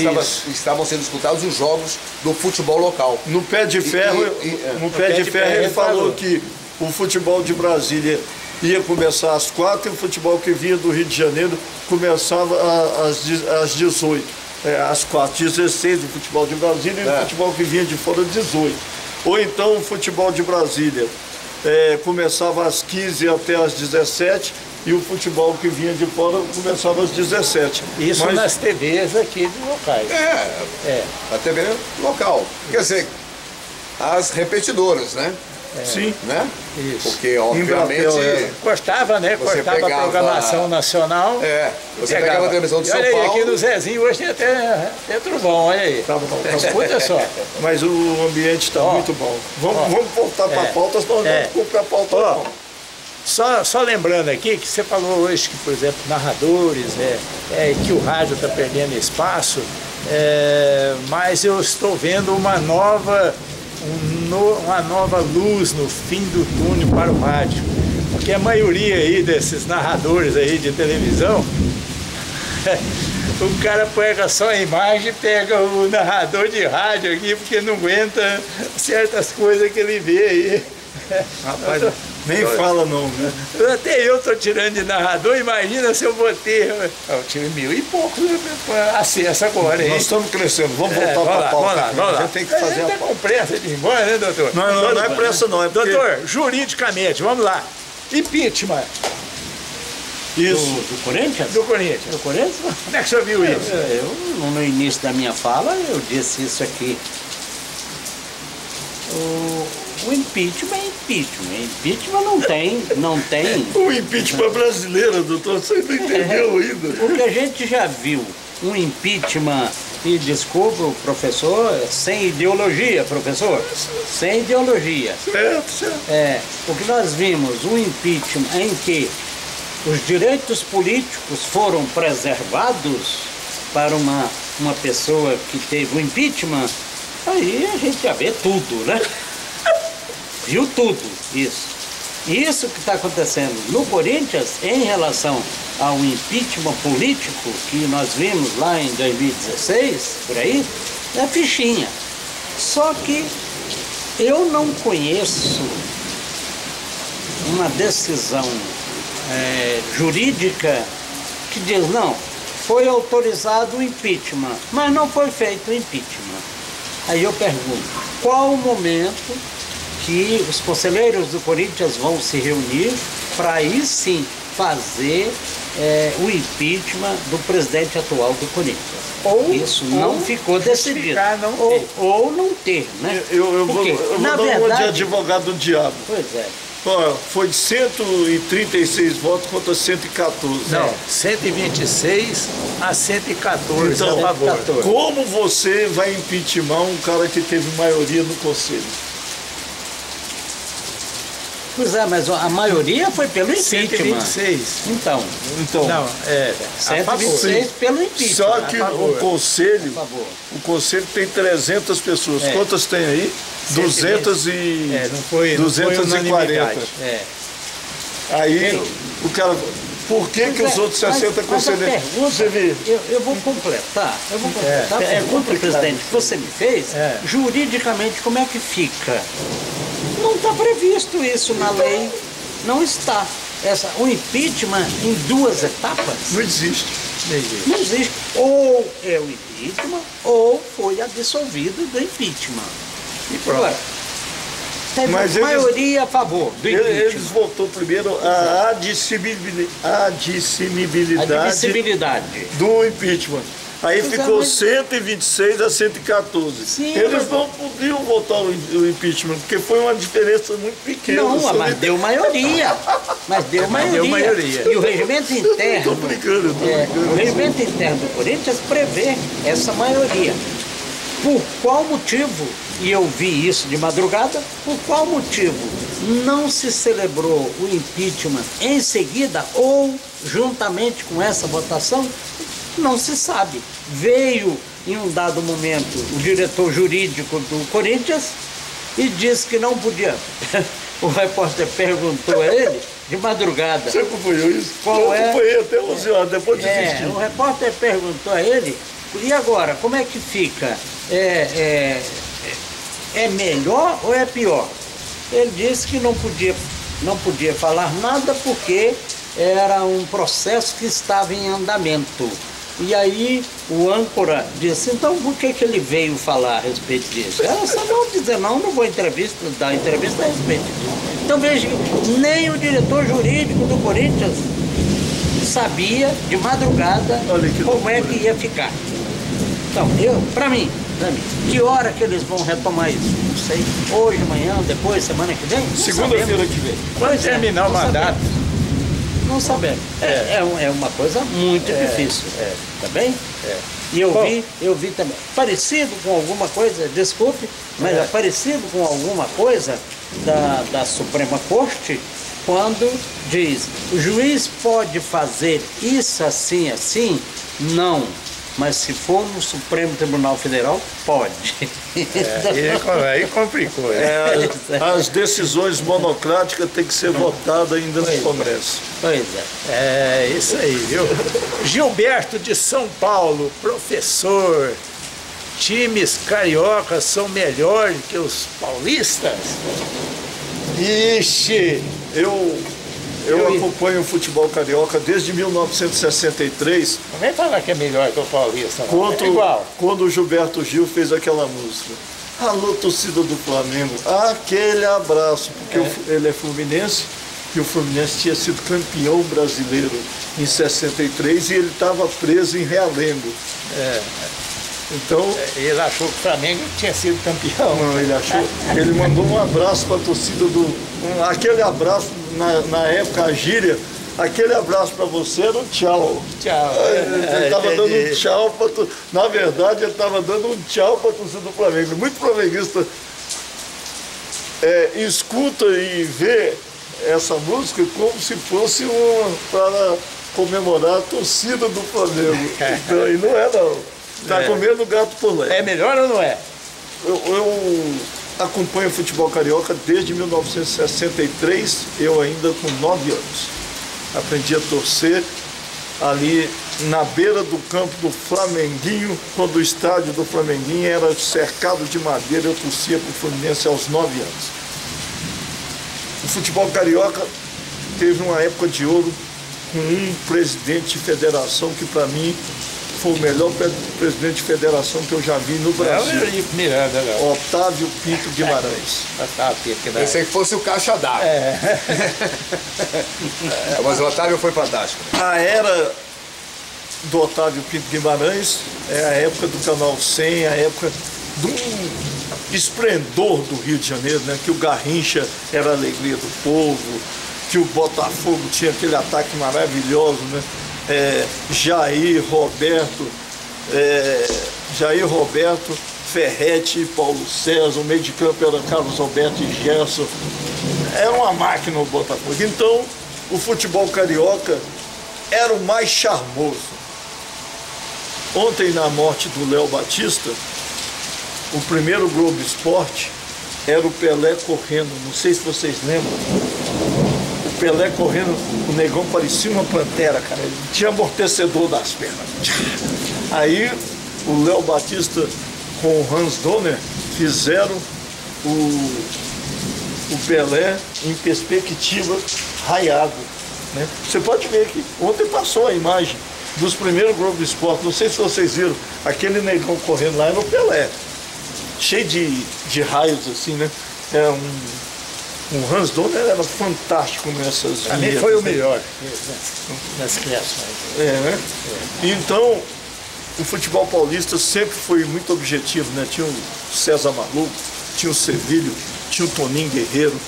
estavam sendo disputados os jogos do futebol local. No Pé de Ferro, ele falou que o futebol de Brasília ia começar às 4 e o futebol que vinha do Rio de Janeiro começava às 18. Às 4, 16 o futebol de Brasília e o futebol que vinha de fora 18. Ou então o futebol de Brasília começava às 15 até às 17 e o futebol que vinha de fora começava às 17. Isso nas TVs aqui de locais. A TV local. Quer dizer, as repetidoras, né? Sim. Né? Isso. Porque, obviamente... Cortava, né? Cortava a programação nacional. Você pegava a televisão de São Paulo. Olha aí, aqui no Zezinho hoje tem até trovão, olha aí. Tá bom. Escuta só. Mas o ambiente está muito bom. Vamos voltar para a pauta, senão não vamos para a pauta não. Só lembrando aqui que você falou hoje que, por exemplo, narradores, que o rádio está perdendo espaço, mas eu estou vendo uma nova luz no fim do túnel para o rádio, porque a maioria aí desses narradores aí de televisão, o cara pega só a imagem e pega o narrador de rádio aqui, porque não aguenta certas coisas que ele vê aí. Rapaz, nem fala não, né? Até eu tô tirando de narrador, imagina se eu vou ter. Eu tive 1000 e poucos acesso agora, hein? Nós estamos crescendo, vamos voltar para a pauta. Vamos lá. A gente tem que fazer a pauta. Com pressa de ir embora, né, doutor? Não é pressa não, é porque... Doutor, juridicamente, vamos lá. Impeachment. Isso. Do Corinthians? Do Corinthians. Do Corinthians? Como é que o senhor viu isso? No início da minha fala, eu disse isso aqui. O impeachment é impeachment. Impeachment não tem. O impeachment brasileiro, doutor, você não entendeu ainda. O que a gente já viu, um impeachment, e desculpa o professor, sem ideologia, professor, sem ideologia. Certo. O que nós vimos, um impeachment em que os direitos políticos foram preservados para uma pessoa que teve o impeachment, aí a gente já vê tudo, né? Viu tudo isso. Isso que está acontecendo no Corinthians em relação ao impeachment político que nós vimos lá em 2016, por aí, é fichinha. Só que eu não conheço uma decisão jurídica que diz, não, foi autorizado o impeachment, mas não foi feito o impeachment. Aí eu pergunto, qual o momento que os conselheiros do Corinthians vão se reunir para aí sim fazer o impeachment do presidente atual do Corinthians. Isso não ficou decidido. Ou não ter, né? Eu vou dar uma de advogado do diabo. Pois é. Ó, foi 136 votos contra 114. Não, 126 a 114 então, a favor. Como você vai impeachment um cara que teve maioria no Conselho? Pois é, mas a maioria foi pelo impeachment. 126. Então. Não, 126 pelo impeachment. Só que o Conselho tem 300 pessoas. Quantas tem aí? 200 e... não foi 240. Aí o cara... Por que os outros 60 conselheiros... Você vê? Eu vou completar. A pergunta, presidente, que você me fez, juridicamente, como é que fica? Não está previsto isso na lei. Não está. O impeachment em 2 etapas? Não existe. Não existe. Ou é o impeachment, ou foi absolvido do impeachment. E pronto. Teve maioria a favor do impeachment. Eles votou primeiro a admissibilidade do impeachment. Aí ficou 126 a 114. Sim, eles não podiam votar o impeachment, porque foi uma diferença muito pequena. Não, mas deu maioria. Deu maioria. E o regimento interno. O regimento interno do Corinthians prevê essa maioria. Por qual motivo, e eu vi isso de madrugada, por qual motivo não se celebrou o impeachment em seguida ou juntamente com essa votação? Não se sabe. Veio em um dado momento o diretor jurídico do Corinthians e disse que não podia. O repórter perguntou a ele de madrugada. Você acompanhou isso? Eu acompanhei até 11 horas, depois de desistir. O repórter perguntou a ele, e agora, como é que fica? É melhor ou é pior? Ele disse que não podia falar nada porque era um processo que estava em andamento. E aí o âncora disse, então por que ele veio falar a respeito disso? Ela só não dizer não vou dar entrevista a respeito disso. Então veja, nem o diretor jurídico do Corinthians sabia de madrugada como é que ia ficar. Então, para mim, que hora que eles vão retomar isso? Não sei, hoje, amanhã, depois, semana que vem? Segunda-feira que vem. Quando terminar o mandato. Não sabemos. É uma coisa muito difícil. Tá bem? E eu vi também. Parecido com alguma coisa, desculpe, mas é parecido com alguma coisa da Suprema Corte, quando diz, o juiz pode fazer isso assim, assim? Não. Mas se for no Supremo Tribunal Federal, pode. Aí complicou. As decisões monocráticas têm que ser votadas ainda no Congresso. Pois é. É isso aí, viu? Gilberto de São Paulo, professor. Times cariocas são melhores que os paulistas? Ixi, eu acompanho o futebol carioca desde 1963. Não vem falar que é melhor que o paulista. Quando o Gilberto Gil fez aquela música. Alô, torcida do Flamengo, aquele abraço, porque ele é fluminense e o Fluminense tinha sido campeão brasileiro em 63 e ele estava preso em Realengo. Então, ele achou que o Flamengo tinha sido campeão. Não, ele achou. Ele mandou um abraço para a torcida aquele abraço, na época, a gíria, aquele abraço para você era um tchau. Tchau. Ele estava dando um tchau para Na verdade, ele estava dando um tchau para a torcida do Flamengo. Muito flamenguista escuta e vê essa música como se fosse para comemorar a torcida do Flamengo. Então, e não é não. Está comendo gato por leite. É melhor ou não é? Eu acompanho o futebol carioca desde 1963, eu ainda com 9 anos. Aprendi a torcer ali na beira do campo do Flamenguinho, quando o estádio do Flamenguinho era cercado de madeira, eu torcia para o Fluminense aos 9 anos. O futebol carioca teve uma época de ouro com um presidente de federação que para mim foi o melhor presidente de federação que eu já vi no Brasil. Não, Eurico Miranda, não. Otávio Pinto Guimarães. Pensei que fosse o caixa d'água. Mas o Otávio foi fantástico. A era do Otávio Pinto Guimarães é a época do Canal 100, a época do esplendor do Rio de Janeiro, né? Que o Garrincha era a alegria do povo, que o Botafogo tinha aquele ataque maravilhoso, né? Jair, Roberto, Ferretti e Paulo César, o meio de campo era Carlos Alberto e Gerson. Era uma máquina o Botafogo. Então, o futebol carioca era o mais charmoso. Ontem, na morte do Léo Batista, o primeiro Globo Esporte era o Pelé correndo. Não sei se vocês lembram. O Pelé correndo, o negão parecia uma pantera, cara. Ele tinha amortecedor das pernas. Aí, o Léo Batista com o Hans Donner fizeram o Pelé em perspectiva raiado, né? Você pode ver que ontem passou a imagem dos primeiros Globo Esporte, não sei se vocês viram, aquele negão correndo lá era o Pelé, cheio de raios assim, né? O Hans Donner era fantástico nessas Pra mim foi o melhor nas criações. né? Então, o futebol paulista sempre foi muito objetivo, né? Tinha o César Maluco, tinha o Sevilho, tinha o Toninho Guerreiro,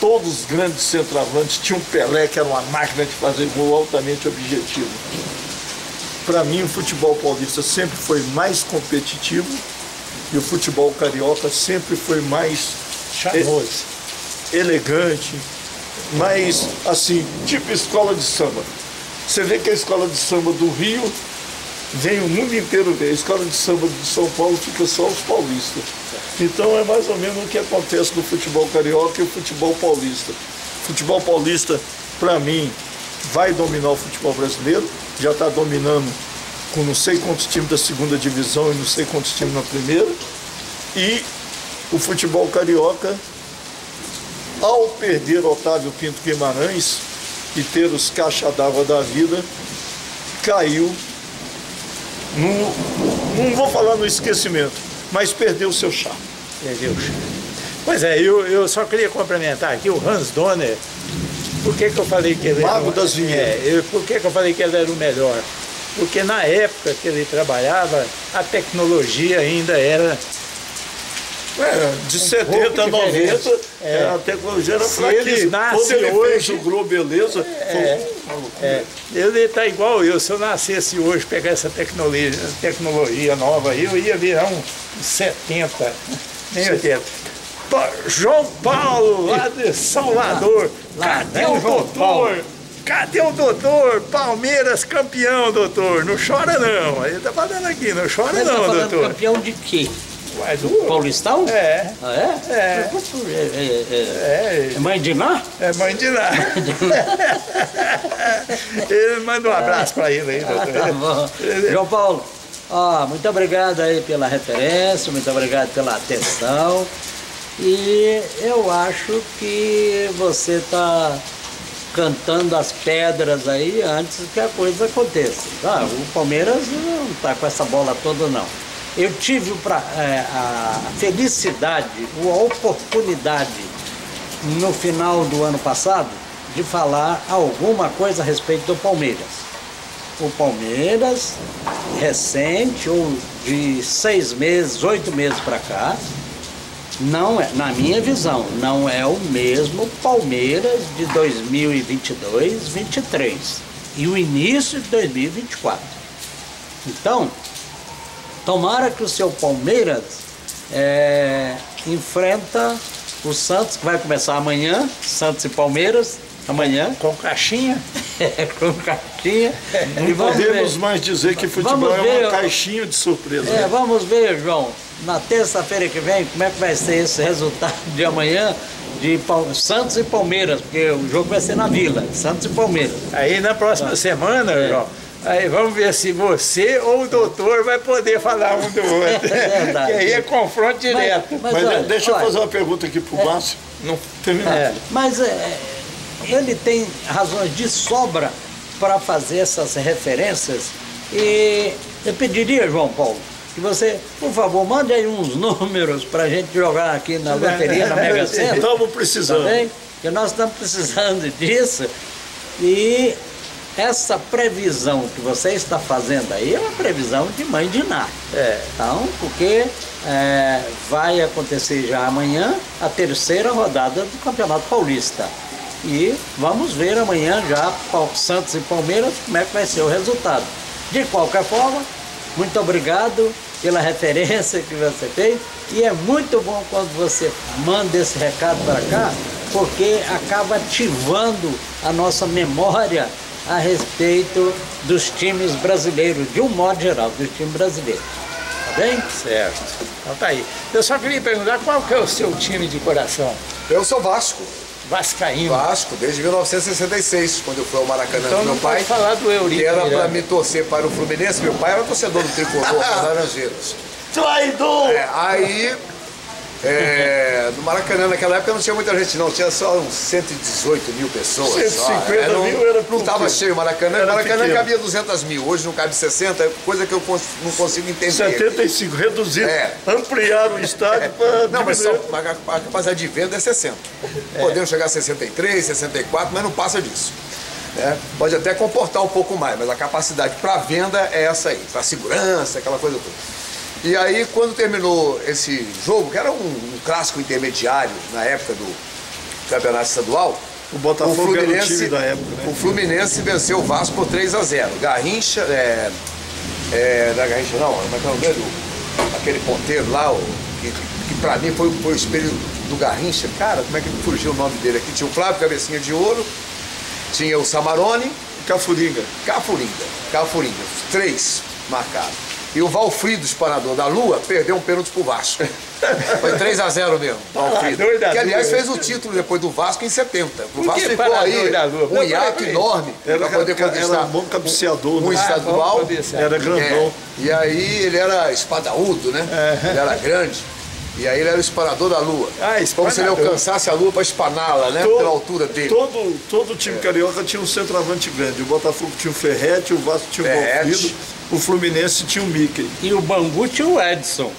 todos os grandes centroavantes, tinha o Pelé, que era uma máquina de fazer gol altamente objetivo. Para mim, o futebol paulista sempre foi mais competitivo e o futebol carioca sempre foi mais Charmoso. elegante, mais assim, tipo escola de samba. Você vê que a escola de samba do Rio vem o mundo inteiro ver. A escola de samba de São Paulo fica só os paulistas. Então é mais ou menos o que acontece no futebol carioca e o futebol paulista. O futebol paulista, para mim, vai dominar o futebol brasileiro. Já está dominando com não sei quantos times da segunda divisão e não sei quantos times na primeira. E o futebol carioca, ao perder Otávio Pinto Guimarães e ter os caixa d'água da vida, caiu não vou falar no esquecimento, mas perdeu o seu charme. Perdeu o charme. Pois é, eu só queria complementar aqui o Hans Donner. Por que eu falei que ele Mago das vinhetas. Por que eu falei que ele era o melhor? Porque na época que ele trabalhava, a tecnologia ainda era de 70 a 90, a tecnologia era fraquíssima. Quando ele fez o Globo Beleza, ele está igual eu. Se eu nascesse hoje, pegar essa tecnologia nova aí, eu ia virar um 70, nem 80. João Paulo, lá de Salvador. Cadê o doutor? Cadê o doutor? Palmeiras campeão, doutor. Não chora não. Ele tá falando aqui, não chora. Mas não, doutor. Campeão de quê? Ué, do Paulistão? É. Ah, é? É mãe de Ná? É mãe de Ná. Ele manda um abraço para ele aí, doutor. Tá bom. João Paulo, muito obrigado aí pela referência, muito obrigado pela atenção. E eu acho que você está cantando as pedras aí antes que a coisa aconteça. O Palmeiras não está com essa bola toda, não. Eu tive a felicidade, a oportunidade, no final do ano passado, de falar alguma coisa a respeito do Palmeiras. O Palmeiras, recente, ou de 6 meses, 8 meses para cá, não é, na minha visão, não é o mesmo Palmeiras de 2022, 2023 e o início de 2024. Então, tomara que o seu Palmeiras enfrenta o Santos, que vai começar amanhã, Santos e Palmeiras, amanhã. Com caixinha? Com caixinha. Não podemos mais dizer que futebol é uma caixinha de surpresa. Vamos ver, João, na terça-feira que vem, como é que vai ser esse resultado de amanhã de Santos e Palmeiras, porque o jogo vai ser na Vila, Santos e Palmeiras. Aí na próxima semana, João, aí vamos ver se você ou o doutor vai poder falar um do outro. É verdade. Que aí é confronto direto. Mas olha, deixa eu fazer uma pergunta aqui pro Márcio. Não terminar. Mas ele tem razões de sobra para fazer essas referências E eu pediria, João Paulo, que você, por favor, mande aí uns números para a gente jogar aqui na loteria, na Mega Sena. Estamos precisando. Tá bem? Porque nós estamos precisando disso. E essa previsão que você está fazendo aí é uma previsão de mãe de Ná. Então, porque vai acontecer já amanhã a terceira rodada do Campeonato Paulista. E vamos ver amanhã já Santos e Palmeiras como é que vai ser o resultado. De qualquer forma, muito obrigado pela referência que você fez. E é muito bom quando você manda esse recado para cá, porque acaba ativando a nossa memória a respeito dos times brasileiros, de um modo geral, dos times brasileiros. Tá bem? Certo. Então tá aí. Eu só queria perguntar qual que é o seu time de coração? Eu sou Vasco. Vascaíno. Vasco, desde 1966, quando eu fui ao Maracanã Então com meu não pai. pode falar do Eurico Que era Miranda. para me torcer para o Fluminense. Meu pai era torcedor do Tricolor, das Laranjeiras. Traidor! Aí, no Maracanã, naquela época não tinha muita gente não, tinha só uns 118 mil pessoas. 150 mil era Não estava cheio o Maracanã, Era Maracanã pequeno. cabia 200 mil, hoje não cabe 60, é coisa que eu não consigo entender. 75, reduzido. Ampliaram o estádio para. Não, mas só, a capacidade de venda é 60. Podemos chegar a 63, 64, mas não passa disso. Pode até comportar um pouco mais, mas a capacidade para venda é essa aí, para segurança, aquela coisa toda. E aí, quando terminou esse jogo, que era um clássico intermediário na época do campeonato estadual, O Botafogo era o time da época, né? O Fluminense venceu o Vasco por 3-0. Garrincha, não é Garrincha não, como é que é o nome dele? Aquele ponteiro lá, que pra mim foi o espelho do Garrincha. Cara, como é que fugiu o nome dele aqui? Tinha o Flávio Cabecinha de Ouro, tinha o Samarone, Cafuringa. Cafuringa, 3 marcados. E o Valfrido, espanador da Lua, perdeu um pênalti pro Vasco. Foi 3-0 mesmo, Valfrido. Que, aliás, fez o título depois do Vasco em 70. O Vasco ficou aí um hiato enorme para poder conquistar Era um bom cabeceador, um né? estadual. Era grandão. E aí ele era espadaúdo, né? Ele era grande. E aí ele era o espanador da Lua. Como se ele alcançasse a Lua para espaná-la, né? Pela altura dele. Todo time carioca tinha um centroavante grande. O Botafogo tinha o Ferretti, o Vasco tinha o Valfrido, o Fluminense tinha o Mickey. E o Bangu tinha o Edson.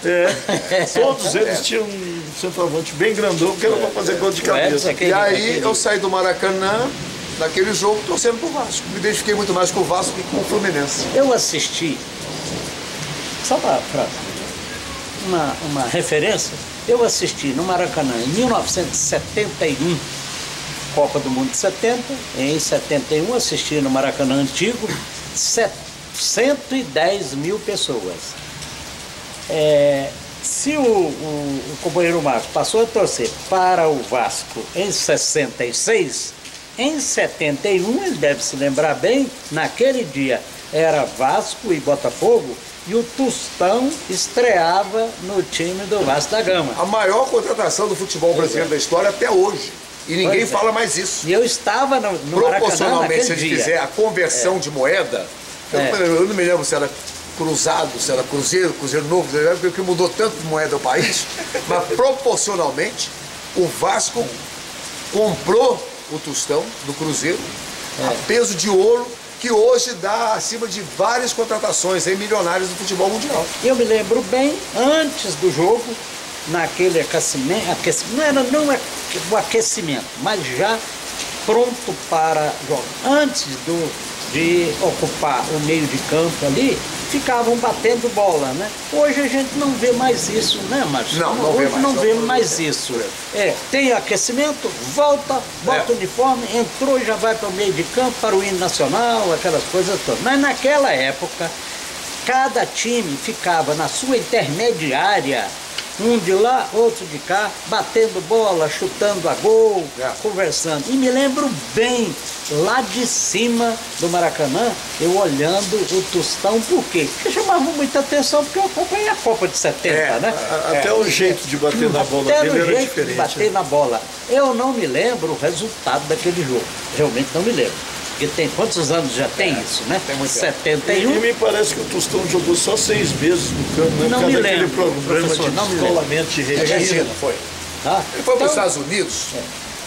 Todos eles tinham um centroavante bem grandão, que era para fazer gol de cabeça. E aí eu saí do Maracanã, naquele jogo, torcendo pro Vasco. Me identifiquei muito mais com o Vasco que com o Fluminense. Eu assisti, só para uma referência, eu assisti no Maracanã em 1971, Copa do Mundo de 70, em 71 assisti no Maracanã antigo, 110 mil pessoas. Se o companheiro Marcos passou a torcer para o Vasco em 66, em 71, ele deve se lembrar bem, naquele dia era Vasco e Botafogo, e o Tostão estreava no time do Vasco da Gama. A maior contratação do futebol brasileiro da história até hoje. E ninguém fala mais isso. E eu estava no proporcionalmente, se a gente dia. fizer a conversão de moeda, eu não me lembro se era cruzado, se era cruzeiro novo, porque mudou tanto de moeda o país, mas proporcionalmente o Vasco comprou o Tostão do Cruzeiro a peso de ouro, que hoje dá acima de várias contratações aí, milionárias do futebol mundial. Eu me lembro bem, antes do jogo, naquele aquecimento, não era o aquecimento, mas já pronto para jogar. Antes de ocupar o meio de campo ali, ficavam batendo bola, né? Hoje a gente não vê mais isso, né, Márcio? Hoje não vê mais isso. Tem aquecimento, volta, bota o uniforme, entrou e já vai para o meio de campo, para o hino nacional, aquelas coisas todas. Mas naquela época, cada time ficava na sua intermediária, um de lá, outro de cá, batendo bola, chutando a gol, conversando. E me lembro bem, lá de cima do Maracanã, eu olhando o Tostão, por quê? Porque chamava muita atenção, porque eu acompanhei a Copa de 70, né? Até o jeito de bater na bola dele era jeito diferente. de bater na bola. Eu não me lembro o resultado daquele jogo, realmente não me lembro. Porque tem quantos anos já tem isso, né? Tem muito 71. E me parece que o Tostão jogou só 6 meses no campo, né? Não Por me causa daquele lembro, problema professor, de não me lembro. descolamento de retina. Foi. Tá? Ele foi para Então, os Estados Unidos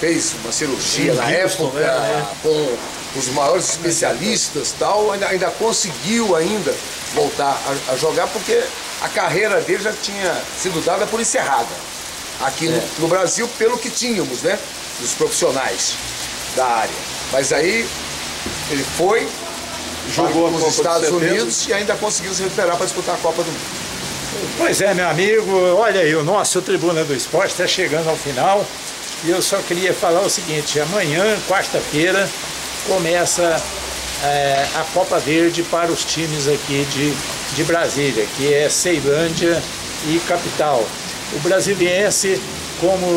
fez uma cirurgia na Houston, época, com os maiores especialistas e tal, ainda conseguiu ainda voltar a jogar, porque a carreira dele já tinha sido dada por encerrada aqui no Brasil, pelo que tínhamos, né, dos profissionais da área. Mas aí ele foi, jogou nos Estados Unidos e ainda conseguiu se recuperar para disputar a Copa do Mundo. Pois é, meu amigo, olha aí, o nosso Tribuna do Esporte está chegando ao final e eu só queria falar o seguinte: amanhã, quarta-feira, começa a Copa Verde para os times aqui de Brasília, que é Ceilândia e Capital. O Brasiliense, como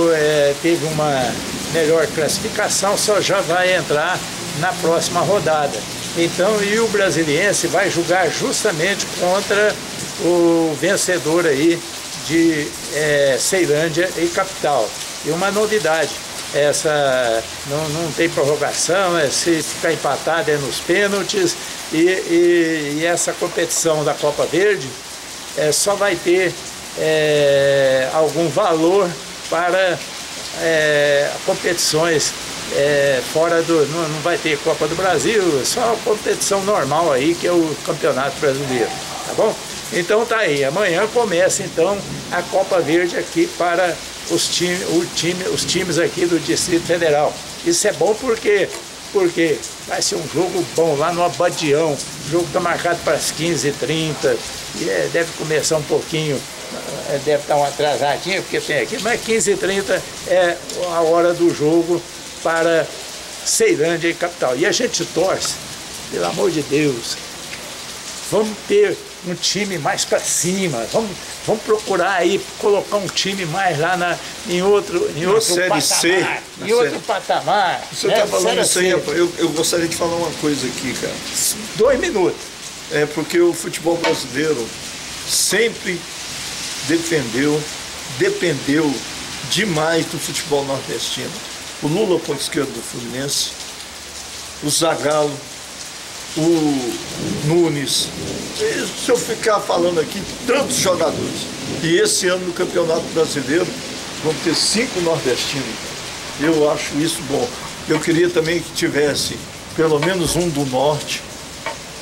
teve uma melhor classificação, só já vai entrar na próxima rodada. Então, e o Brasiliense vai jogar justamente contra o vencedor aí de Ceilândia e Capital. E uma novidade, essa não tem prorrogação, se ficar empatado é nos pênaltis, e essa competição da Copa Verde só vai ter algum valor para competições fora do... Não vai ter Copa do Brasil, só a competição normal aí, que é o Campeonato Brasileiro, tá bom? Então tá aí, amanhã começa então a Copa Verde aqui para os times aqui do Distrito Federal. Isso é bom porque vai ser um jogo bom lá no Abadião. O jogo está marcado para as 15h30, e deve começar um pouquinho, deve estar uma atrasadinha, porque tem aqui, mas 15h30 é a hora do jogo para Ceilândia e Capital. E a gente torce, pelo amor de Deus, vamos ter um time mais para cima, vamos procurar aí colocar um time mais lá em outro série patamar, C, em outro patamar. Você está falando isso aí, eu gostaria de falar uma coisa aqui, cara. 2 minutos. Porque o futebol brasileiro sempre dependeu demais do futebol nordestino. O Lula, ponto esquerdo do Fluminense, o Zagallo, o Nunes, se eu ficar falando aqui, tantos jogadores. E esse ano no Campeonato Brasileiro vão ter 5 nordestinos. Eu acho isso bom. Eu queria também que tivesse pelo menos um do Norte,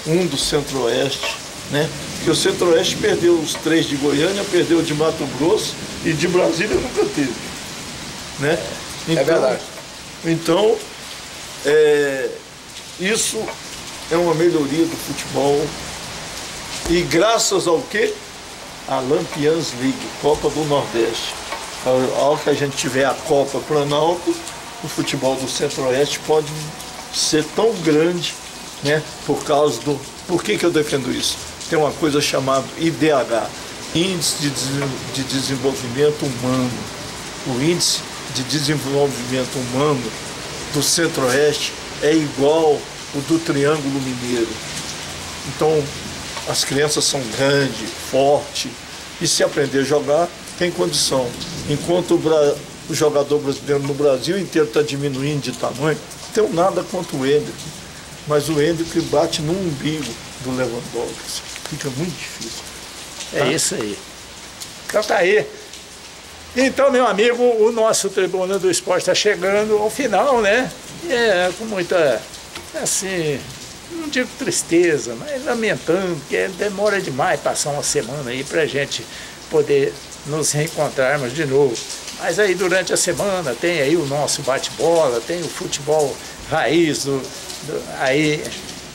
um do Centro-Oeste, né? Porque o Centro-Oeste perdeu os 3 de Goiânia, perdeu de Mato Grosso e de Brasília nunca teve, né? Então, é verdade. Então, isso é uma melhoria do futebol. E graças ao quê? A Lampions League, Copa do Nordeste. Ao que a gente tiver a Copa Planalto, o futebol do Centro-Oeste pode ser tão grande, né? Por causa do... Por que eu defendo isso? Tem uma coisa chamada IDH, Índice de Desenvolvimento Humano. O índice de desenvolvimento humano do Centro-Oeste é igual o do Triângulo Mineiro. Então, as crianças são grandes, fortes, e se aprender a jogar, tem condição. Enquanto o jogador brasileiro no Brasil inteiro está diminuindo de tamanho, não tenho nada contra o Hendrick, mas o Hendrick bate no umbigo do Lewandowski. Fica muito difícil. É isso aí. Então tá aí. Então, meu amigo, o nosso Tribuna do Esporte está chegando ao final, né? Com muita, assim, não digo tristeza, mas lamentando, porque demora demais passar uma semana aí para a gente poder nos reencontrarmos de novo. Mas aí durante a semana tem aí o nosso bate-bola, tem o futebol raiz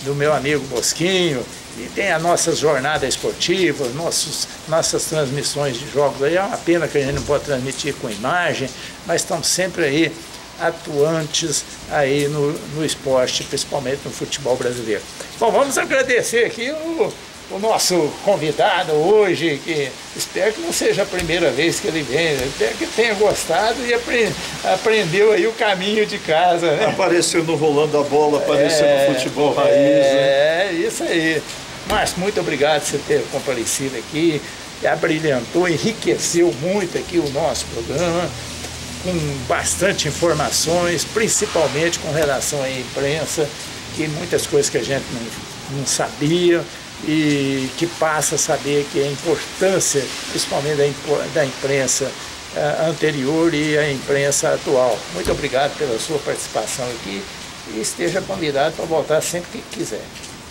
do meu amigo Bosquinho, e tem as nossas jornadas esportivas, nossas transmissões de jogos. Aí é uma pena que a gente não pode transmitir com imagem, mas estamos sempre aí atuantes aí no esporte, principalmente no futebol brasileiro. Bom, vamos agradecer aqui o nosso convidado hoje, que espero que não seja a primeira vez que ele vem, espero que tenha gostado e aprendeu aí o caminho de casa, né? Apareceu no Rolando a Bola, apareceu no futebol raiz. É, isso aí. Márcio, muito obrigado por você ter comparecido aqui, abrilhantou, enriqueceu muito aqui o nosso programa, com bastante informações, principalmente com relação à imprensa, que muitas coisas que a gente não sabia, e que passa a saber que a importância, principalmente da imprensa anterior e a imprensa atual. Muito obrigado pela sua participação aqui e esteja convidado para voltar sempre que quiser.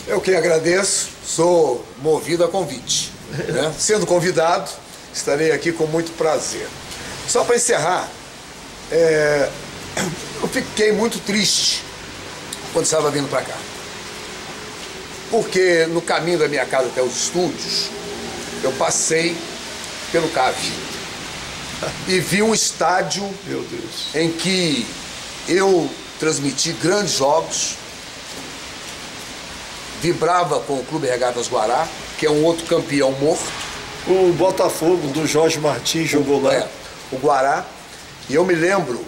Eu que agradeço, sou movido a convite, né? Sendo convidado, estarei aqui com muito prazer. Só para encerrar, eu fiquei muito triste quando estava vindo para cá. Porque no caminho da minha casa até os estúdios, eu passei pelo CAV e vi um estádio, Meu Deus, em que eu transmiti grandes jogos, vibrava com o Clube Regatas Guará, que é um outro campeão morto. o Botafogo do Jorge Martins jogou lá. O Guará. E eu me lembro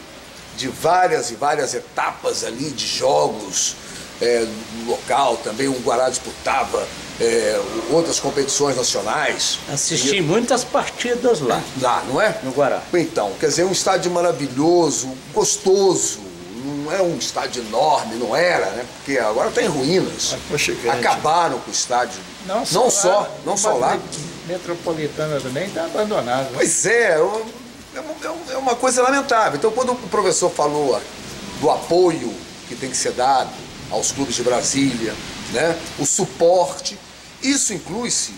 de várias e várias etapas ali de jogos no local. Também o Guará disputava outras competições nacionais. Assisti muitas partidas lá, Lá, não é? no Guará. Então, quer dizer, um estádio maravilhoso, gostoso. Não é um estádio enorme, não era, né? Porque agora está em ruínas. Acabaram com o estádio. Não só lá. Metropolitana também está abandonada. Pois é uma coisa lamentável. Então, quando o professor falou do apoio que tem que ser dado aos clubes de Brasília, né? O suporte, isso inclui-se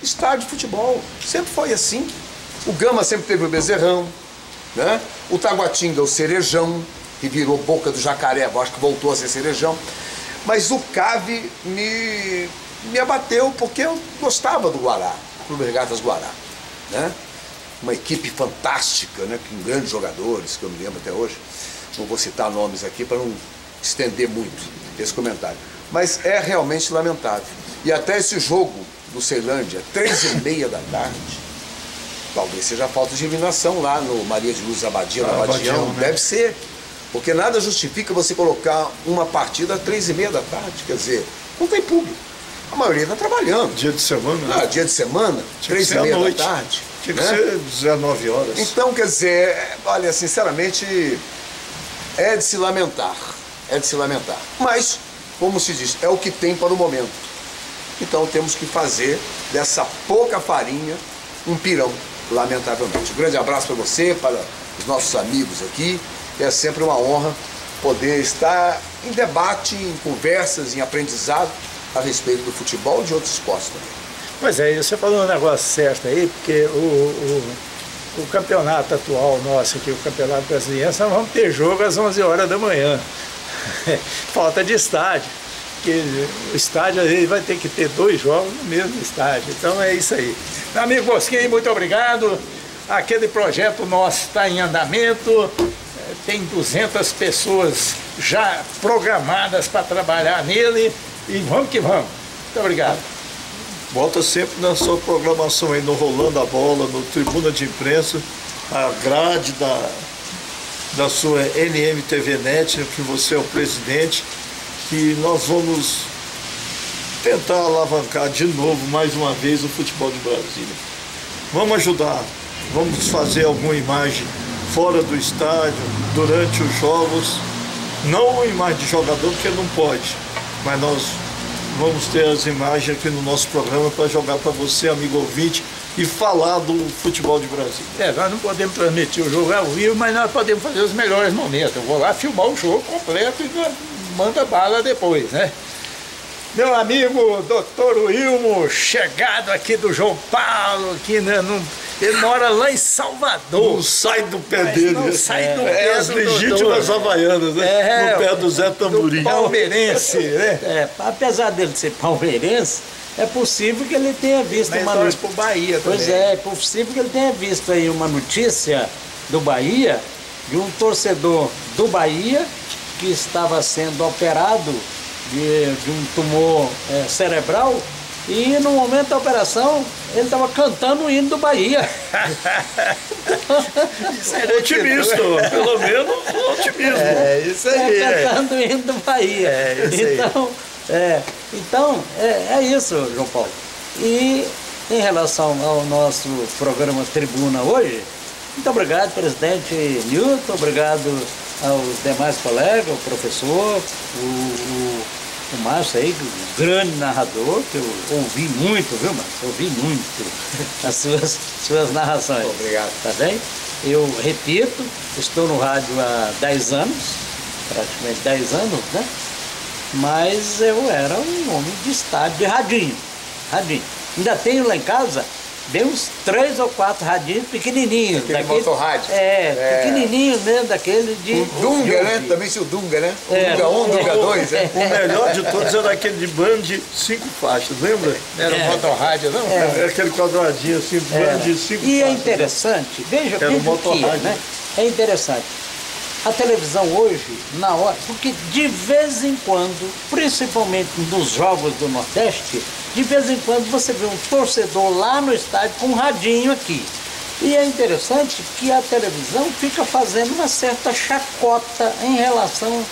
estádio de futebol. Sempre foi assim. O Gama sempre teve o Bezerrão, né? O Taguatinga, o Cerejão, que virou Boca do Jacaré, acho que voltou a ser Cerejão. Mas o CAV me abateu porque eu gostava do Guará, Clube Regatas Guará, né? Uma equipe fantástica, né? Com grandes jogadores, que eu me lembro até hoje. Não vou citar nomes aqui para não estender muito esse comentário. Mas é realmente lamentável. E até esse jogo do Ceilândia, 3h30 da tarde, talvez seja falta de iluminação lá no Maria de Luz Abadia, na Abadião, né? Deve ser. Porque nada justifica você colocar uma partida às 3h30 da tarde. Quer dizer, não tem público. A maioria está trabalhando. Dia de semana, né? Dia de semana, 3h30 da tarde. Tinha que ser 19 horas. Então, quer dizer, olha, sinceramente, é de se lamentar. É de se lamentar. Mas, como se diz, é o que tem para o momento. Então temos que fazer dessa pouca farinha um pirão, lamentavelmente. Um grande abraço para você, para os nossos amigos aqui. É sempre uma honra poder estar em debate, em conversas, em aprendizado a respeito do futebol e de outros esportes também. Pois é, você falou um negócio certo aí, porque o campeonato atual nosso aqui, o Campeonato Brasileiro, nós vamos ter jogo às 11 horas da manhã. Falta de estádio, porque o estádio às vezes vai ter que ter 2 jogos no mesmo estádio. Então é isso aí. Meu amigo Bosquinha, muito obrigado. Aquele projeto nosso está em andamento. Tem 200 pessoas já programadas para trabalhar nele e vamos que vamos. Muito obrigado. Volta sempre na sua programação aí no Rolando a Bola, no Tribuna de Imprensa, a grade da sua NMTV Net, que você é o presidente, que nós vamos tentar alavancar de novo, mais uma vez, o futebol de Brasília. Vamos ajudar, vamos fazer alguma imagem fora do estádio, durante os jogos, não imagem de jogador, porque não pode, mas nós vamos ter as imagens aqui no nosso programa para jogar para você, amigo ouvinte, e falar do futebol de Brasília. Nós não podemos transmitir o jogo ao vivo, mas nós podemos fazer os melhores momentos. Eu vou lá filmar o jogo completo e manda bala depois, né? Meu amigo Dr. Wilmo, chegado aqui do João Paulo, que ele mora lá em Salvador. Não sai do pé dele. Não sai do pé as legítimas havaianas, né? No pé do Zé Tamborim. Palmeirense, né? Apesar dele ser palmeirense, é possível que ele tenha visto uma notícia pro Bahia também. Pois é possível que ele tenha visto aí uma notícia do Bahia, de um torcedor do Bahia que estava sendo operado de um tumor cerebral, e no momento da operação ele estava cantando o hino do Bahia. Isso é otimista, pelo menos otimismo. É isso aí. Cantando o hino do Bahia. Então, é isso, João Paulo. E em relação ao nosso programa Tribuna hoje, muito obrigado, presidente Nilton, obrigado aos demais colegas, o professor, o Márcio aí, o grande narrador, que eu ouvi muito, viu, Márcio? Ouvi muito as suas narrações. Obrigado. Tá bem? Eu repito, estou no rádio há 10 anos, praticamente 10 anos, né? Mas eu era um homem de estádio, de radinho. Ainda tenho lá em casa, bem uns 3 ou 4 radinhos pequenininhos. Aquele motorrádio. Pequenininho mesmo, daquele de... O Dunga, né? Também se o Dunga, né? O Dunga 1, Dunga 2, né? O melhor de todos era aquele de Band 5 faixas, lembra? Era um motorrádio, não? É aquele quadradinho assim, Band 5 faixas. E é interessante, veja Era um o que é, motorrádio. né? É interessante. A televisão hoje, na hora, porque de vez em quando, principalmente nos jogos do Nordeste, de vez em quando você vê um torcedor lá no estádio com um radinho aqui. E é interessante que a televisão fica fazendo uma certa chacota em relação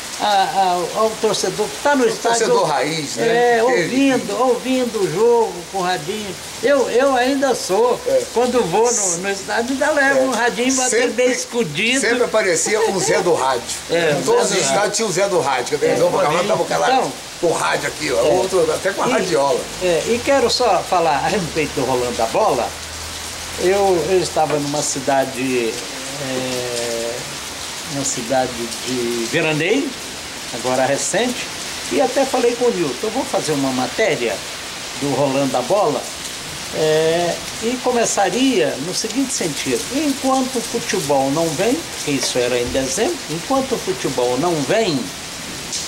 ao torcedor que está no estádio. Torcedor raiz, né? Ouvindo o jogo com radinho. Eu ainda sou, quando vou no estádio, ainda levo um radinho bem escondido. Sempre aparecia um Zé do rádio. Em todos os estádios tinha o Zé do rádio. A televisão estava com o rádio aqui, ó, outro até com a radiola. E quero só falar a respeito do Rolando a Bola. Eu estava numa cidade de veraneio, agora recente, e até falei com o Nilton, eu vou fazer uma matéria do Rolando a Bola, e começaria no seguinte sentido: enquanto o futebol não vem, que isso era em dezembro, enquanto o futebol não vem,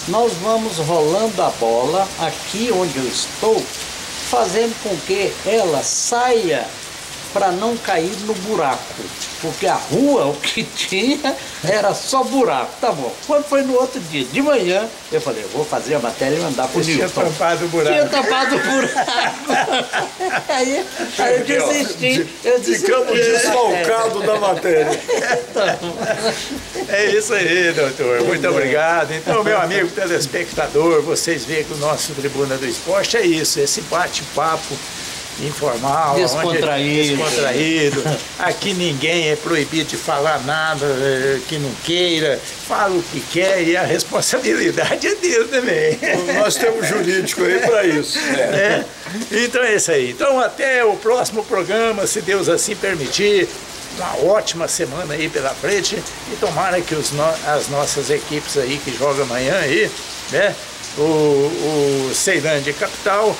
nós vamos rolando a bola aqui onde eu estou, fazendo com que ela saia para não cair no buraco, porque a rua, o que tinha, era só buraco. Tá bom. Quando foi no outro dia, de manhã, eu falei, eu vou fazer a matéria e mandar pro Nilton. Tinha tampado o buraco. Tinha tampado o buraco. aí eu desisti. Ficamos desfalcados da matéria. É isso aí, doutor. Muito obrigado. Então, meu amigo telespectador, vocês veem que o nosso Tribuna do Esporte é isso, esse bate-papo informal, descontraído. Aqui ninguém é proibido de falar nada que não queira, fala o que quer e a responsabilidade é dele também. Nós temos jurídico aí para isso. Então é isso aí. Então até o próximo programa, se Deus assim permitir. Uma ótima semana aí pela frente e tomara que as nossas equipes aí que jogam amanhã aí, né? O Ceilândia Capital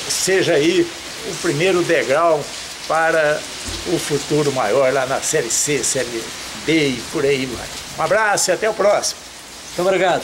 seja aí o primeiro degrau para o futuro maior lá na Série C, Série B e por aí vai. Um abraço e até o próximo. Muito obrigado.